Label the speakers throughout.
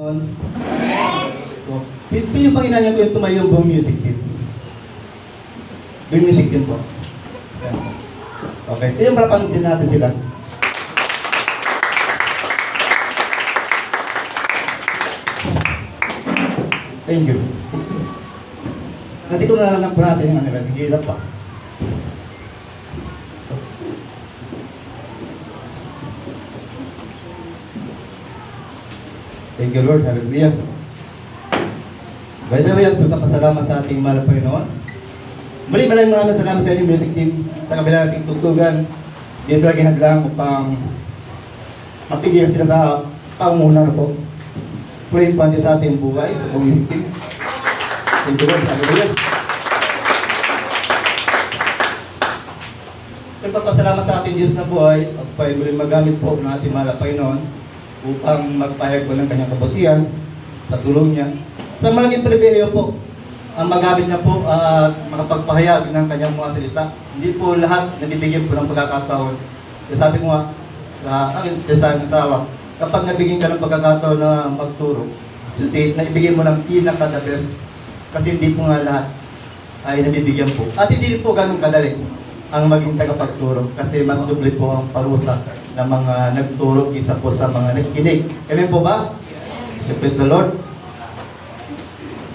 Speaker 1: So, yung Panginoon ko yung tumayo yung buong music team. Buong music team po. Yan. Okay, yung parapansin natin sila. Thank you. Kasi kung nahanap po natin yung ano, hirap pa. Thank you, Lord. Hallelujah. By the way, magpapasalamat sa ating mahal na Panginoon. Muli maraming salamat sa inyong music team sa kabila nating tugtugan. Dito lagi hadlang upang mapigilan sila sa pangunguna na po. Pray pa sa ating buhay sa buong music team. Thank you, Lord. Hallelujah. Magpapasalamat sa ating Diyos na buhay at pa'y muli magamit po ng ating mahal na Panginoon upang magpahayag po ng kanyang kabutihan sa tulong niya. Sa malaking pribileyo po, ang magamit niya po at makapagpahayag ng kanyang mga salita. Hindi po lahat nabibigyan po ng pagkakataon. Kaya sabi ko nga sa akin, sa asawa, kapag nabigyan ka ng pagkakataon na magturo, sutit na ibigay mo ng pinaka-the best. Kasi hindi po nga lahat ay nabibigyan po. At hindi po ganun kadali ang maging tagapagturo. Kasi mas doble po ang parusa ng mga nagturo kaysa po sa mga nagkinig. Amen po ba? So, praise the Lord.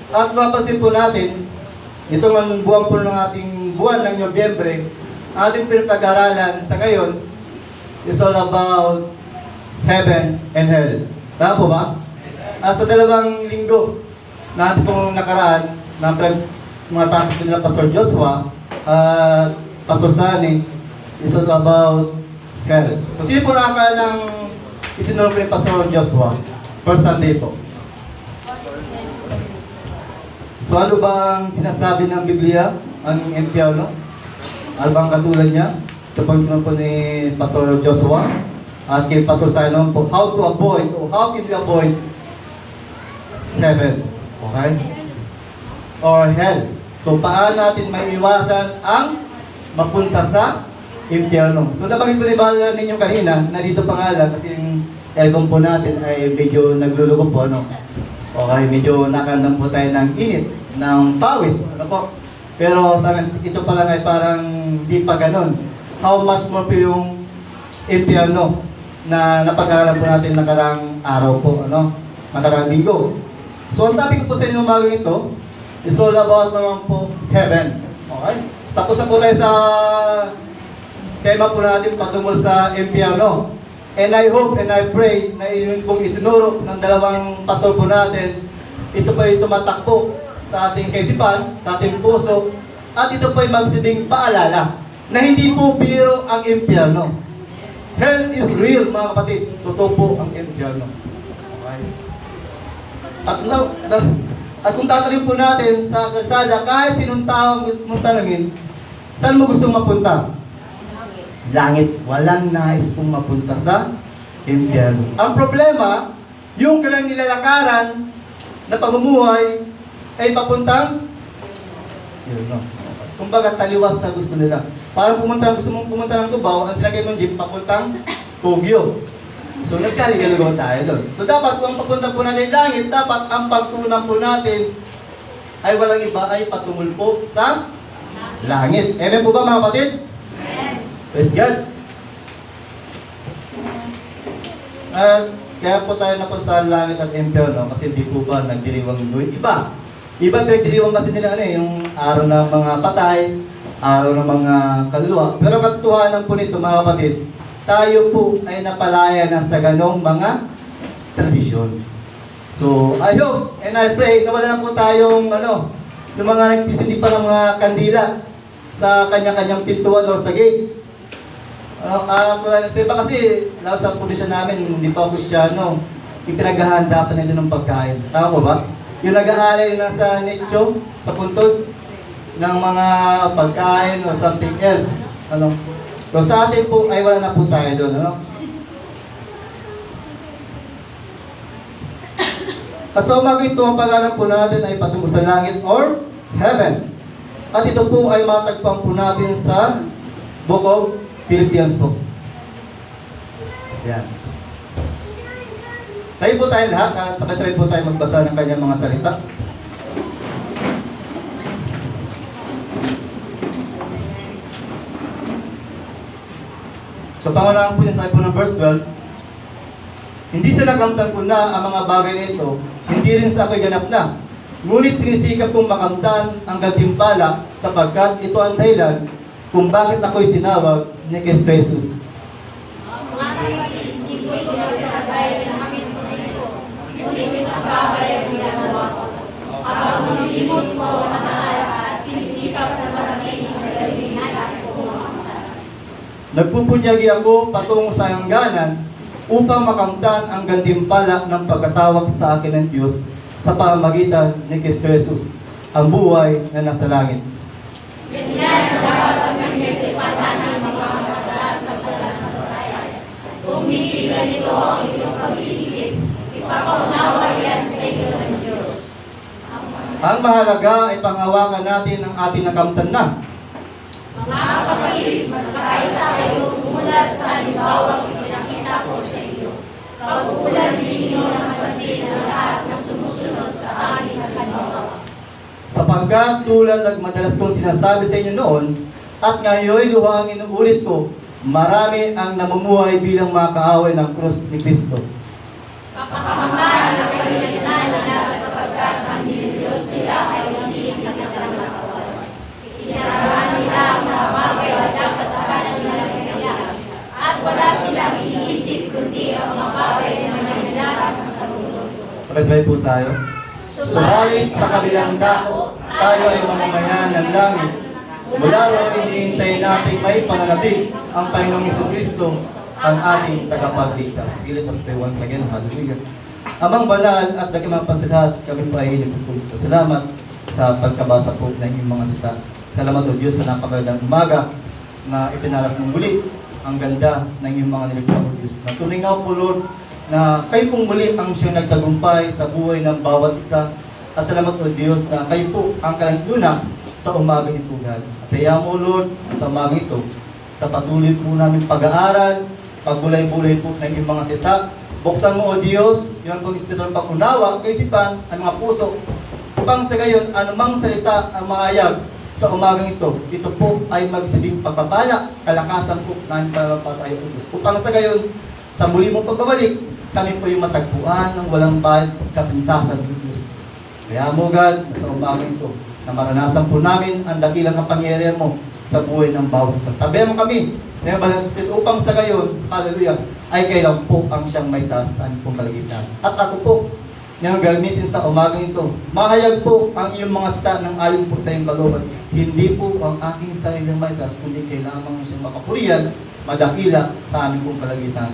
Speaker 1: At mapasin po natin, ito ang buwan po ng ating buwan ng Nobyembre, ating pinag-aralan sa ngayon is all about heaven and hell. Tama po ba? Sa dalawang linggo na ating pong nakaraan, na mga topic nila Pastor Joshua at Pastor Sunny, is all about hell. So sino po nakakalang itinuro ko ni Pastor Joshua? First Sunday po. So ano bang sinasabi ng Biblia ang impyerno? Ano bang katulad niya? Ito po yung po ni Pastor Joshua at kay Pastor Simon po, how to avoid or how can we avoid heaven? Okay? Or hell. So paano natin maiiwasan ang mapunta sa impyerno? So nabanggit ko na ninyo kanina na dito pangalan kasi yung aircon po natin ay medyo naglulugo po, ano? Okay, medyo nakandam po tayo ng init, ng pawis, ano po. Pero sa amin, ito pa lang ay parang di pa ganun. How much more po yung impyerno na napag-aralan po natin nakarang araw po, ano? Nakarang linggo. So ang topic ko po sa inyo umaga ito is all about naman po heaven. Okay? So, tapos na po tayo sa tema po natin patungkol sa impyerno. And I hope and I pray na yun pong itinuro ng dalawang pastor po natin, ito po ay tumatakbo sa ating kaisipan, sa ating puso, at ito po ay magsilbing paalala na hindi po biro ang impyerno. Hell is real, mga kapatid. Totoo po ang impyerno. Okay? At kung tatanungin po natin sa kalsada, kahit sinong tao mong tanungin, saan mo gusto mapunta? Langit. Walang nais pong mapunta sa impyerno. Ang problema, yung kailang nilalakaran na pamumuhay ay papuntang yun, no? Kumbaga taliwas sa gusto nila. Parang gusto mong pumunta ng Cubao, ang silagay mong jeep papuntang Puguio. So nagkaligalugaw tayo doon. So dapat kung papunta po natin langit, dapat ang pagtunan po natin ay walang iba ay patungol po sa langit. Amen po ba mga kapatid? Praise God. At kaya po tayo napunta sa langit at impyerno kasi hindi po ba nagdiriwang yung iba. Iba pinagdiriwang kasi nila yung araw ng mga patay, araw ng mga kaluluwa. Pero katotohanan po nito mga kapatid, tayo po ay napalaya na sa ganong mga tradisyon. So I hope and I pray na wala na po tayong yung mga nagtisindig pa ng mga kandila sa kanya-kanyang pintuan o sa gate. Sa iba kasi, lalo sa probinsya namin, hindi pa Kristiyano, ipinaghahanda pa nila ng pagkain. Tama po ba? Yung nag-aalay na sa nicho, sa puntod, ng mga pagkain or something else. So sa atin po, ay wala na po tayo doon. At sa umaga ito, ang pag-aaral po natin ay patungkol sa langit or heaven. At ito po ay matagpuan po natin sa Book of Philippians po. Yan. Tayo po tayo lahat at sabay-sabay po tayo magbasa ng kanyang mga salita. So pangunahan po niya sa po ng verse 12, hindi sa nakamtan ko na ang mga bagay na ito, hindi rin sa ako'y ganap na. Ngunit sinisikap kong makamtan ang gantimpala sapagkat ito ang dahilan kung bakit ako'y tinawag ni Kristo Jesus. Nagpupunyagi ako patungo sa hangganan upang makamtan ang gantimpala ng pagkatawag sa akin ng Diyos sa pamamagitan ni Kristo Jesus, ang buhay na nasa langit.
Speaker 2: Ganyan ang dapat ang nag-isipan natin magpapadalas sa pananampalataya. Kung hindi ganito ang iyong pag-iisip, ipapaunawa yan sa iyo ng Diyos.
Speaker 1: Ang mahalaga ay panghawakan natin ang ating nakamtan na.
Speaker 2: Mga kapatid, magkakaisa kayo mulat sa halimbawang ipinakita ko sa iyo. Pag-uulan ninyo ng mapansin ang lahat na sumusunod sa amin na halimbawa.
Speaker 1: Sapagkat tulad ng madalas kong sinasabi sa inyo noon, at ngayon luhang inuulit ko, marami ang namumuhay bilang mga kaaway ng krus ni Kristo.
Speaker 2: Kapakamangan ang kalinanan nila sapagkat ang Diyos nila ay hindi nagkakatawan. Inarahan nila ang mga bagay na dapat sana silang kailangan. At wala silang iniisip kundi ang mga bagay na nangyayari sa mundo.
Speaker 1: Sabay-sabay po tayo. Subalit sa kabilang dako, tayo ay mamamayan ng langit. Mula roon, hinihintay natin may pananabik ang Panginoong Jesucristo, ang ating tagapagligtas. Let us pray once again. Hallelujah. Amang banal at nagkamang pansilahat, kami po ay salamat sa pagkabasa po ng inyong mga sita. Salamat o Diyos sa napakagandang umaga na ipinalas ng muli ang ganda ng iyong mga niligtas o Diyos. Natunay nga po Lord na kayo pong muli ang siyang nagtagumpay sa buhay ng bawat isa. At salamat o Diyos na kayo po ang kalangduna sa umaga ito, God. At kaya mo Lord, sa umaga ito, sa patuloy po namin pag-aaral, pagbulay-bulay po ng iyong mga sita, buksan mo o Diyos, yung pong espiritu ng pag-unawa, kaisipan, ang mga puso, upang sa gayon, anumang salita ang maayag sa umagang ito po ay magsibing pagpapala, kalakasan po namin pagpapatayo o Diyos. Upang sa gayon, sa muli mong pagbabalik, kami po yung matagpuan ng walang bayad kapintasan ng Diyos. Kaya mo God, sa umagang ito, na maranasan po namin ang dakilang kapangyarihan mo sa buhay ng bawat isa. Tabihan mo kami ng Banal Spirit upang sa gayon, hallelujah, ay kailan po ang siyang may taas sa aming pong kalagitnaan. At ako po, niyang gamitin sa umagang ito, mahayag po ang iyong mga sita ng ayon po sa iyong kalooban. Hindi po ang aking sariling may taas, kundi kailangan siyang makapurihan, madakila sa aming pong kalagitnaan.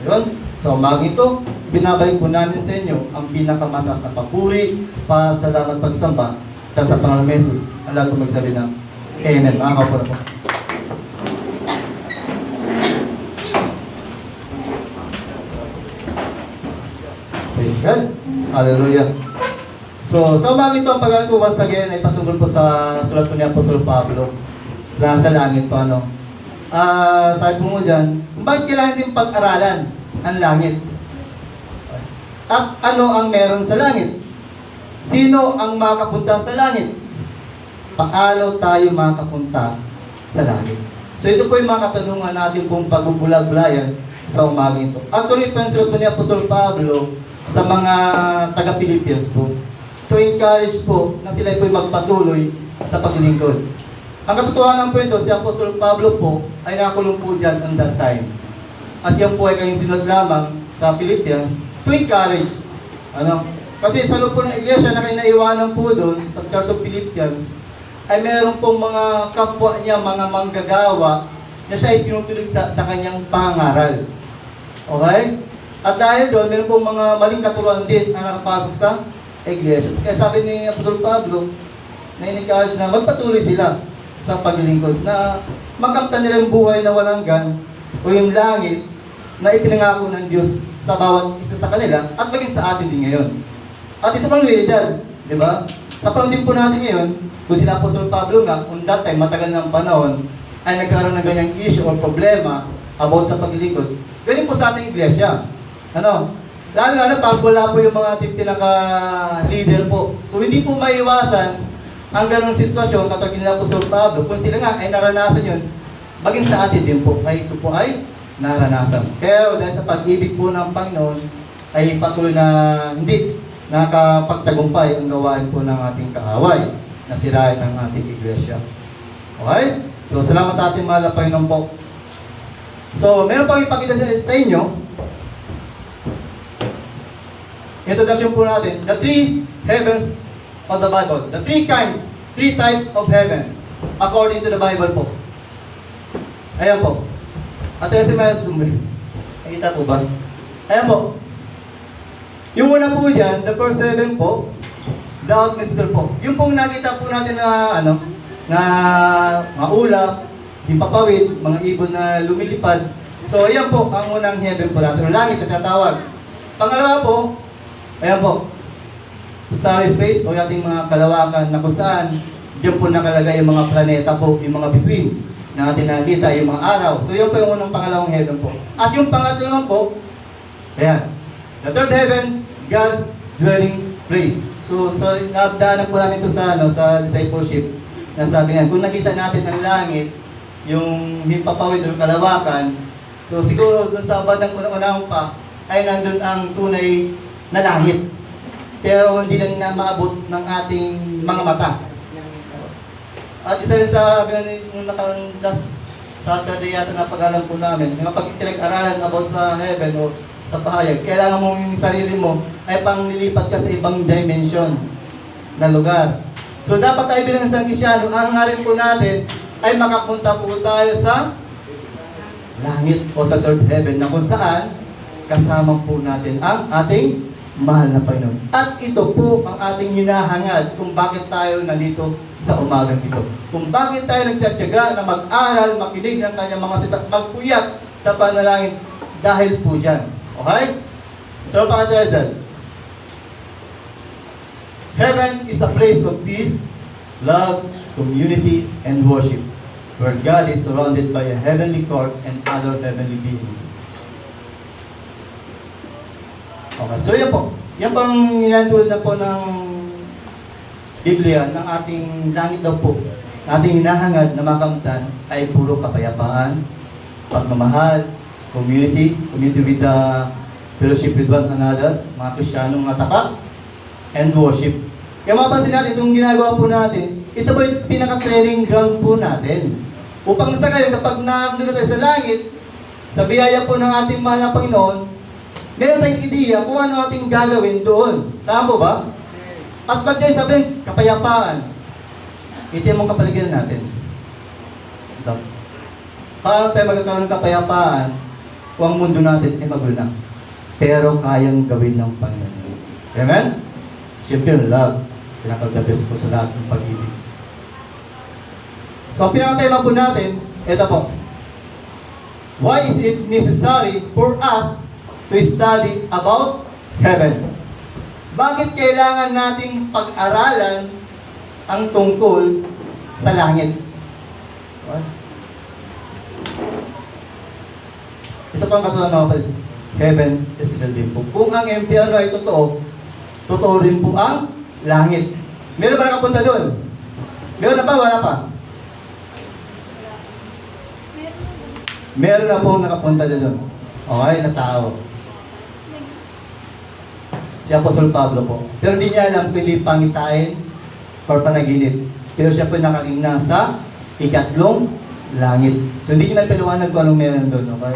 Speaker 1: Ngayon, sa umagang ito, binabalik po namin sa inyo ang pinakamataas na papuri, pasalamat, pagsamba, dahil sa Panginoon Jesus, ang lahat po magsabi ng Amen. Mga kaupo na po. Praise God. Hallelujah. So, sa umagang ito, ang pag-aaral ko once again ay patungkol po sa sulat po ni Apostol Pablo sa langit po, ano. Sabi po mo dyan, kung bakit kailangan din pag-aralan ang langit? At ano ang meron sa langit? Sino ang makapunta sa langit? Paano tayo makapunta sa langit? So ito po yung mga katanungan natin kung pagbubulag-bulayan sa umaga ito. Actually, pensulat po ni Apostol Pablo sa mga taga-Philippians po, to encourage po na sila po magpatuloy sa paglingkod. Ang katotohanan po ito, si Apostol Pablo po ay nakakulong po dyan on that time. At yan po ay kanyang sinunod lamang sa Philippians to encourage. Kasi sa loob po ng iglesia na kinaiwanan po doon sa Church of Philippians, ay meron pong mga kapwa niya, mga manggagawa, na siya ay pinutulig sa kanyang pangaral. Okay? At dahil doon, meron pong mga maling katuruan din na nakapasok sa iglesia. Kaya sabi ni Apostol Pablo, na in-encourage na magpatuloy sila sa paglilingkod, na makamtan nila yung buhay na walang hanggan o yung langit na ipinangako ng Diyos sa bawat isa sa kanila at maging sa atin din ngayon. At ito pang realidad, di ba? Sa panahon din po natin ngayon, kung sila Apostol Pablo nga, kung that time, matagal ng panahon, ay nagkaroon ng ganyang issue o problema about sa paglilingkod, ganyan po sa ating iglesia. Lalo na pag wala po yung mga pinaka-leader po. So hindi po maiwasan ang ganong sitwasyon katulad ni Apostol Pablo. Kung sila nga ay naranasan yun, maging sa atin din po ay ito po ay naranasan. Pero dahil sa pag-ibig po ng Panginoon, ay patuloy na hindi nakapagtagumpay ang gawain po ng ating kaaway na sirain ng ating iglesia. Okay? So, salamat sa ating mahal na Panginoon po. So, meron pang ipakita sa inyo. Introduction po natin. The three heavens of the Bible. The three types of heaven. According to the Bible po. Ayan po. At yung si Maya Sumri. Nakita po ba? Ayan po. Yung una po dyan, the first heaven po, the atmosphere po. Yung pong nakita po natin na, na mga ulap, himpapawid, mga ibon na lumilipad. So, ayan po ang unang heaven po natin. Langit na tatawag. Pangalawa po, ayan po, starry space o yung ating mga kalawakan na kung saan diyan po nakalagay yung mga planeta po, yung mga bituin na ating nakikita, yung mga araw. So, yun po yung unang pangalawang heaven po. At yung pangatlo naman po, ayan, the third heaven, God's dwelling place. So naabdaanan po namin ito sa, sa discipleship na sabi nga, kung nakita natin ang langit, yung himpapawid o kalawakan, so siguro doon sa bandang unang-unang pa, ay nandun ang tunay na langit. Pero hindi lang na maabot ng ating mga mata. At isa rin sa nung last Saturday yata na pag-alam po namin, kapag pinag-aralan about sa heaven o sa pahayag, kailangan mo yung sarili mo ay panglilipat ka sa ibang dimension na lugar. So dapat tayo bilang isang Kristyano, ang hangarin po natin ay makapunta po tayo sa langit o sa third heaven na kung saan kasama po natin ang ating mahal na Panginoon. At ito po ang ating hinahangad kung bakit tayo nandito sa umagang ito. Kung bakit tayo nagtsatsaga na mag-aral, makinig ng kanyang mga sita, magpuyat sa panalangin dahil po dyan. Okay? So, pakatayazan. Heaven is a place of peace, love, community, and worship, where God is surrounded by a heavenly court and other heavenly beings. Okay, so yan po. Yan pang nilandulad na po ng Biblia, ng ating langit daw po. Ating hinahangad na makamtan ay puro kapayapaan, pagmamahal, community with the fellowship with one another, mga Kristiyanong matapat, and worship. Kaya mapansin natin, itong ginagawa po natin, ito po yung pinaka-training ground po natin. Upang sa ngayon, kapag nandun tayo sa langit, sa biyaya po ng ating mahal na Panginoon, meron tayong ideya kung ano ating gagawin doon. Tama po ba? At pag tayo sabihin, kapayapaan, ito yung mga kapaligiran natin. Ito. Paano tayo magkakaroon ng kapayapaan kung ang mundo natin ay magulo na? Pero kayang gawin ng Panginoon. Amen? Siyempre, love. Pinaka-the best po sa lahat ng pag-ibig. So, ang pinaka-tema po natin, ito po. Why is it necessary for us to study about heaven? Bakit kailangan nating pag-aralan ang tungkol sa langit? What? Ito pang katulad ng kapal. Heaven is real din po. Kung ang impyerno ay totoo, totoo rin po ang langit. Meron ba nakapunta doon? Meron na ba? Wala pa? Meron na po nakapunta doon. Okay, na tao. Si Apostol Pablo po. Pero hindi niya alam kung hindi pangitain or panaginip. Pero siya po nakaking nasa ikatlong langit. So hindi niya nagpaliwanag kung anong meron doon. Okay?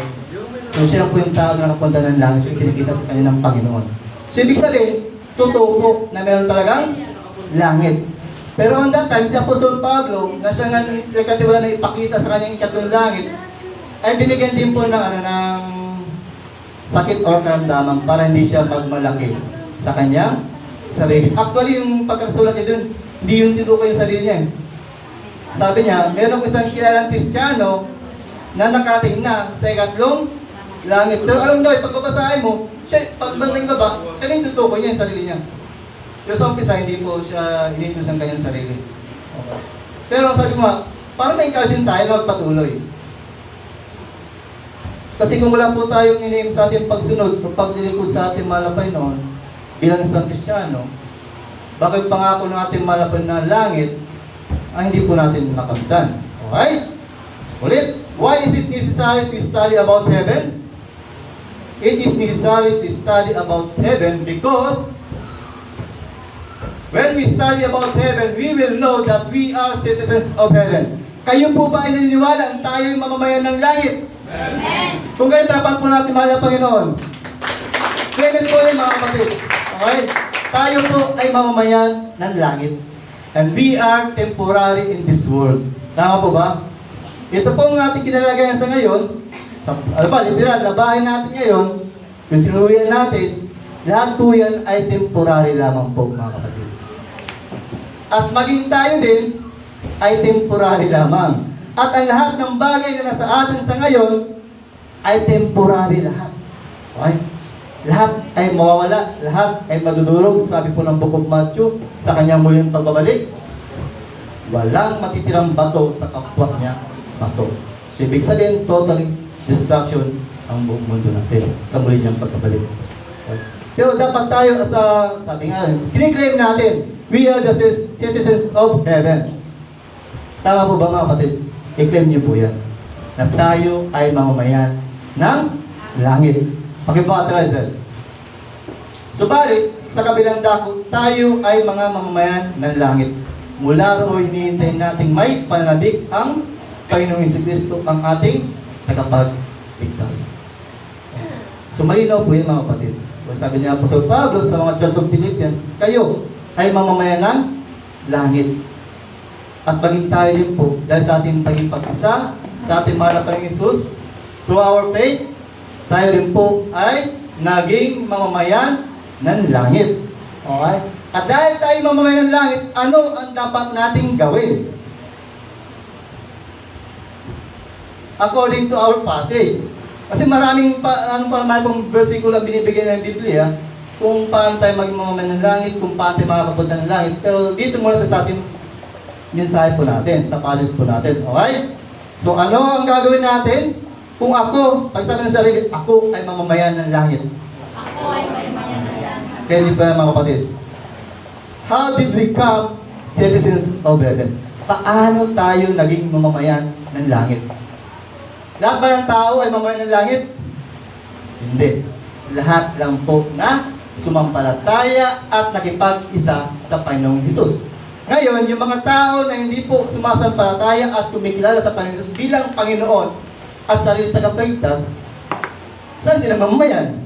Speaker 1: So siya lang po yung tao na nakapunta ng langit yung pinakita sa kanya ng Panginoon. So ibig sabihin, totoo po na meron talagang langit. Pero on that time, si Apostol Pablo, na siya nga nagkatiwala na ipakita sa kanyang ikatlong langit, ay binigyan din po ng, ng sakit o karamdaman para hindi siya magmalaki sa kanyang sarili. Actually, yung pagkasulat niya dun, hindi yung tinukoy yung sarili niya. Sabi niya, meron ko isang kilalang Kristiyano na nakating na sa ikatlong langit. Pero alam daw, pagbabasahin mo, siya, pagbantay ka ba, siya yung tutukoy niya yung sarili niya. Pero sa umpisa, hindi po siya inintus ang kanyang sarili. Okay. Pero sabi ko nga, parang may encouragement tayo na magpatuloy. Kasi kung wala po tayong iniim sa ating pagsunod o paglilingkod sa ating malapay noon, bilang isang Kristiyano, bakit pangako ng ating malapay na langit ay hindi po natin makamtan? Okay? Ulit, why is it necessary to study about heaven? It is necessary to study about heaven because when we study about heaven, we will know that we are citizens of heaven. Kayo po ba ay naniniwala ang tayo'y mamamayan ng langit?
Speaker 2: Amen.
Speaker 1: Kung kayo dapat po natin mahal ang Panginoon. Claim it po yun mga kapatid. Okay? Tayo po ay mamamayan ng langit. And we are temporary in this world. Tama po ba? Ito po ang ating kinalagayan sa ngayon. Literal, labahin natin ngayon. Yung tinuwian natin, lahat po yan ay temporary lamang po mga kapatid. At maging tayo din ay temporary lamang. At ang lahat ng bagay na nasa atin sa ngayon ay temporary lahat. Okay? Lahat ay mawawala, lahat ay madudurog. Sabi po ng Book of Matthew sa kanyang muling pagbabalik, walang matitirang bato sa kapwa niya bato. So ibig sabihin, totally destruction ang buong mundo natin sa muli niyang pagkabalik. Okay? Pero dapat tayo, sabi nga, kiniklaim natin, we are the citizens of heaven. Tama po ba mga kapatid? I-claim niyo po yan. Na tayo ay mamamayan ng langit. Pakipatrazal. Subalit, sa kabilang dako, tayo ay mga mamamayan ng langit. Mula roon, hinihintay natin may pananabik ang Panginoong Jesucristo, ang ating tagapagligtas. So malinaw po yan mga kapatid. Sabi niya Apostol Pablo sa mga Church of Philippians, kayo ay mamamayan ng langit. At maging tayo din po, dahil sa ating paging pag-isa, sa ating mahal na Panginoong Hesus, through our faith, tayo rin po ay naging mamamayan ng langit. Okay? At dahil tayo mamamayan ng langit, ano ang dapat nating gawin? According to our passage. Kasi maraming pong versikulo ang binibigyan ng Biblia kung paano tayo maging mamamayan ng langit, kung paano tayo makakapunta ng langit. Pero dito muna tayo sa ating mensahe po natin, sa passage po natin. Okay? So ano ang gagawin natin? Kung ako, pag sabi ng sarili, ako ay mamamayan ng langit.
Speaker 2: Ako ay mamamayan ng langit.
Speaker 1: Kaya di ba mga kapatid? How did we become citizens of heaven? Paano tayo naging mamamayan ng langit? Lahat ba ng tao ay mamamayan ng langit? Hindi. Lahat lang po na sumampalataya at nakipag-isa sa Panginoong Hesus. Ngayon, yung mga tao na hindi po sumasampalataya at kumikilala sa Panginoon Hesus bilang Panginoon at sarili tagapagligtas, saan sila mamamayan?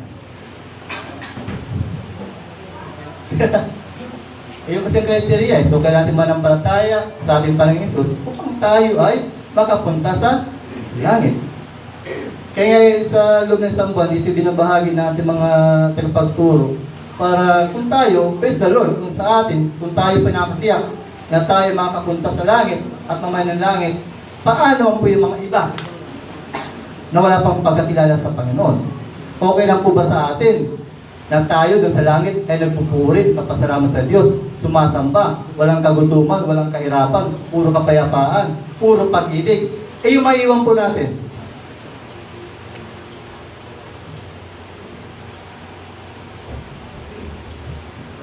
Speaker 1: Yung kasi criteria so kailangan natin manampalataya sa ating Panginoon Hesus upang tayo ay makapunta sa langit. Kaya sa loob ng isang buwan, ito binabahagi natin mga tagapagturo para kung tayo, praise the Lord, kung sa atin, kung tayo pinakatiyak na tayo makapunta sa langit at mamamayan ng langit, paano po yung mga iba na wala pang pagkakilala sa Panginoon? Okay lang po ba sa atin na tayo doon sa langit ay nagpupurit, magpasalamat sa Diyos, sumasamba, walang kagutuman, walang kahirapan, puro kapayapaan, puro pag-ibig? Yung maiiwan po natin.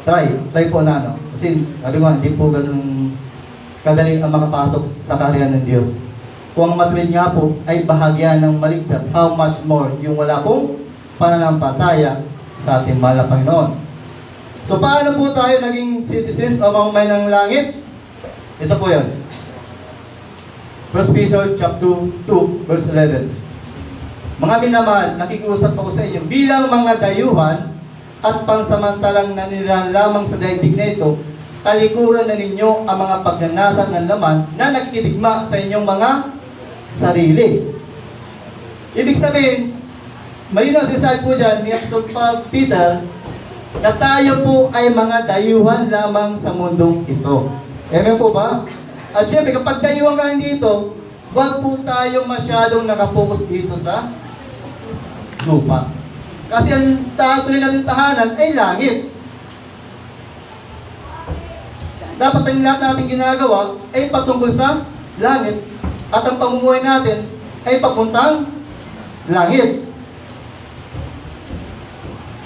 Speaker 1: Try po na, no? Kasi, sabi ko, hindi po ganun kadali ang makapasok sa kaharian ng Diyos. Kung ang matuwid nga po ay bahagya ng maligtas, how much more yung wala pong pananampalataya sa ating mahal na Panginoon. So, paano po tayo naging citizens o mamamayan ng langit? Ito po yun. 1 Peter chapter 2, verse 11. Mga minamahal, nakikiusap ako sa inyo, bilang mga dayuhan, at pansamantalang nanirahan lamang sa daigdig na ito, talikuran na ninyo ang mga pagnanasa ng laman na nagkidigma sa inyong mga sarili. Ibig sabihin, malinaw sinasabi po dyan ni Apostol Peter na tayo po ay mga dayuhan lamang sa mundong ito. Amen po ba? At syempre, kapag dayuhan ka dito, huwag po tayo masyadong nakapokus dito sa lupa. Kasi ang tuloy natin tahanan ay langit. Dapat ang lahat natin ginagawa ay patungkol sa langit. At ang pamumuhay natin ay papuntang langit.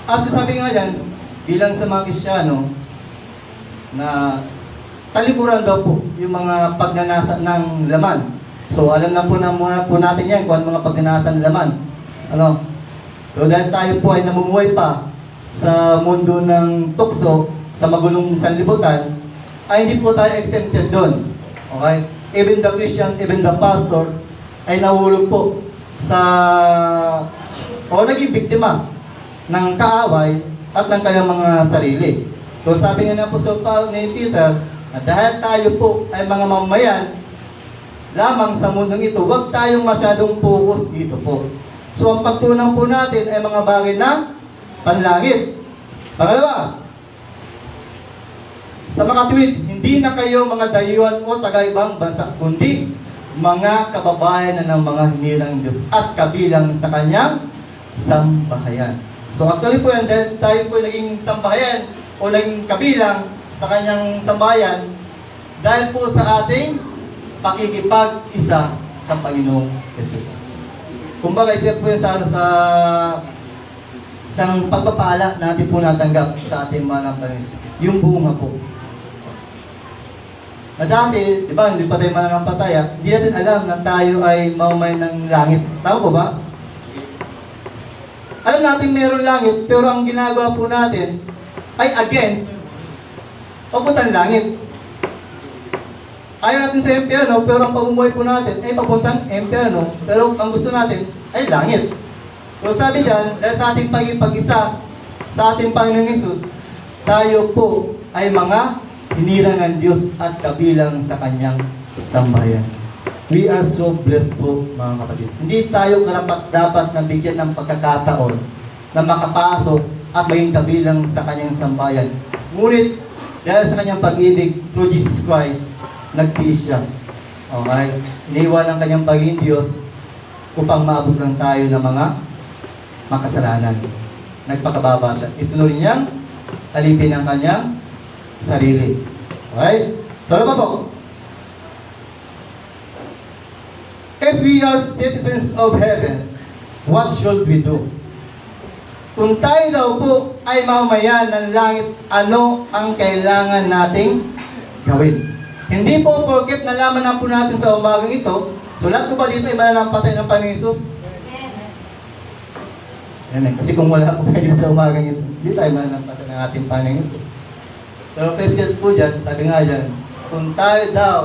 Speaker 1: At sabi nga dyan, bilang sa mga Kristyano, na talikuran daw po yung mga pagnanasa ng laman. So alam na po natin yan kung ano mga pagnanasa ng laman. Ano? So dahil tayo po ay namumuhay pa sa mundo ng tukso, sa magulong sanlibutan, ay hindi po tayo exempted doon. Okay? Even the Christian, even the pastors, ay nahulog po sa o naging biktima ng kaaway at ng kanyang mga sarili. So sabi nga ng Apostol Paul ni Peter, na dahil tayo po ay mga mamamayan lamang sa mundong ito, huwag tayong masyadong focus dito po. So ang pagtunan po natin ay mga bagay na panlangit. Pangalawa, sa makatuwid, hindi na kayo mga dayuhan o taga-ibang bansa, kundi mga kababayan na ng mga hinirang Diyos at kabilang sa kanyang sambahayan. So actually po yan, dahil tayo po naging sambahayan o naging kabilang sa kanyang sambahayan, dahil po sa ating pakikipag-isa sa Panginoong Jesus. Kumbaga, isip po yan sa isang pagpapala natin po natanggap sa ating mga Panginoon. Yung bunga po. Na dati, di ba, hindi pa tayo mananampalataya, hindi natin alam na tayo ay mamamayan ng langit. Tama po ba? Alam natin meron langit, pero ang ginagawa po natin ay against papuntang langit. Ayaw natin sa impyerno, pero ang pamumuhay po natin ay papuntang impyerno, pero ang gusto natin ay langit. So sabi diyan, dahil sa ating pag-isa sa ating Panginoong Hesus, tayo po ay mga hinirang ng Diyos at kabilang sa kanyang sambahayan. We are so blessed po, mga kapatid. Hindi tayo karapat-dapat na bigyan ng pagkakataon na makapasok at maging kabilang sa kanyang sambahayan. Ngunit, dahil sa kanyang pag-ibig through Jesus Christ, nagtiis siya. Okay? Iniwan ang kanyang pagiging Diyos upang maabot lang tayo ng mga makasalanan. Nagpakababa siya. Ituloy niyang alipin ang kanyang sarili. Okay? So, ano ba po? If we are citizens of heaven, what should we do? Kung tayo daw po ay mamamayan ng langit, ano ang kailangan nating gawin? Hindi po porket nalaman na po natin sa umagang ito, so lahat po ba dito ay mananampatay ng Panginoon Hesus? Amen. Kasi kung wala po kayo sa umagang ito, hindi tayo mananampatay ng ating Panginoon Hesus. Pero question po dyan, sabi nga dyan, kung tayo daw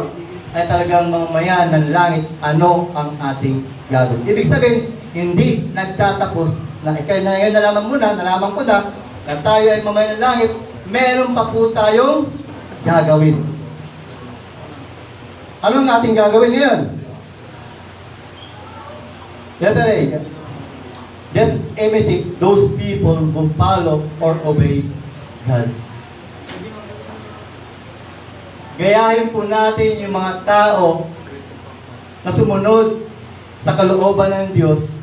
Speaker 1: ay talagang mamamayan ng langit, ano ang ating gagawin? Ibig sabihin, hindi nagtatapos na ikay na ngayon nalaman ko na tayo ay mamamayan ng langit, meron pa po tayong gagawin. Anong ating gagawin ngayon? Letter A, let's imitate those people who follow or obey God. Gayahin po natin yung mga tao na sumunod sa kalooban ng Diyos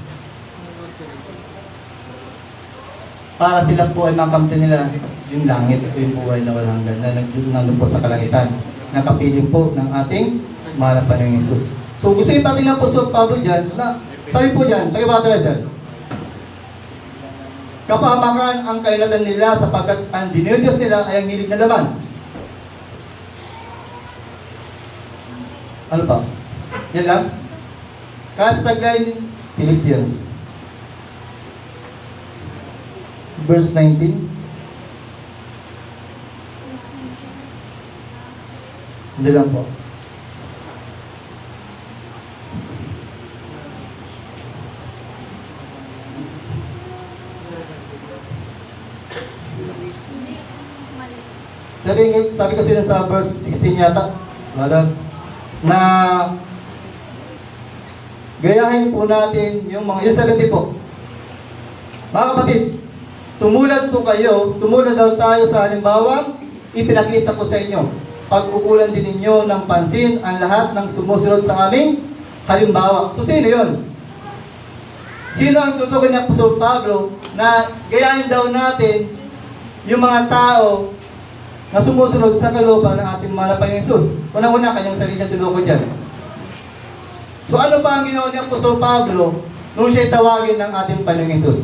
Speaker 1: para sila po ay makamtan nila yung langit o yung buhay na walang hanggan na nandun po sa kalangitan. Nakapiling po ng ating mahal na Panginoong Hesus. So gusto yung pati ng Apostol Pablo dyan, na sabi po dyan, tayo ba Teresa? Kapahamakan ang kailatan nila sapagkat ang diniyos nila ay ang hilig na laman. Ano pa? Yan lang? Kasi tagline Philippians. Verse 19. Hindi lang po. Sabi kasi lang sa verse 16 yata, madam, na gayahin po natin yung mga, yung 70 po. Mga kapatid, tumulad daw tayo sa halimbawang ipinakita ko sa inyo. Pag-ukulan din ninyo ng pansin ang lahat ng sumusunod sa aming halimbawa. So sino yun? Sino ang tutukoy ng Apostol Pablo na gayahin daw natin yung mga tao na sumusunod sa kalooban ng ating mahal na Panginoong Hesus? Unang-una, kanyang sarili ang tinukoy dyan. So ano pa ang ginawa ni Apostol Pablo nung siya'y tawagin ng ating Panginoong Hesus.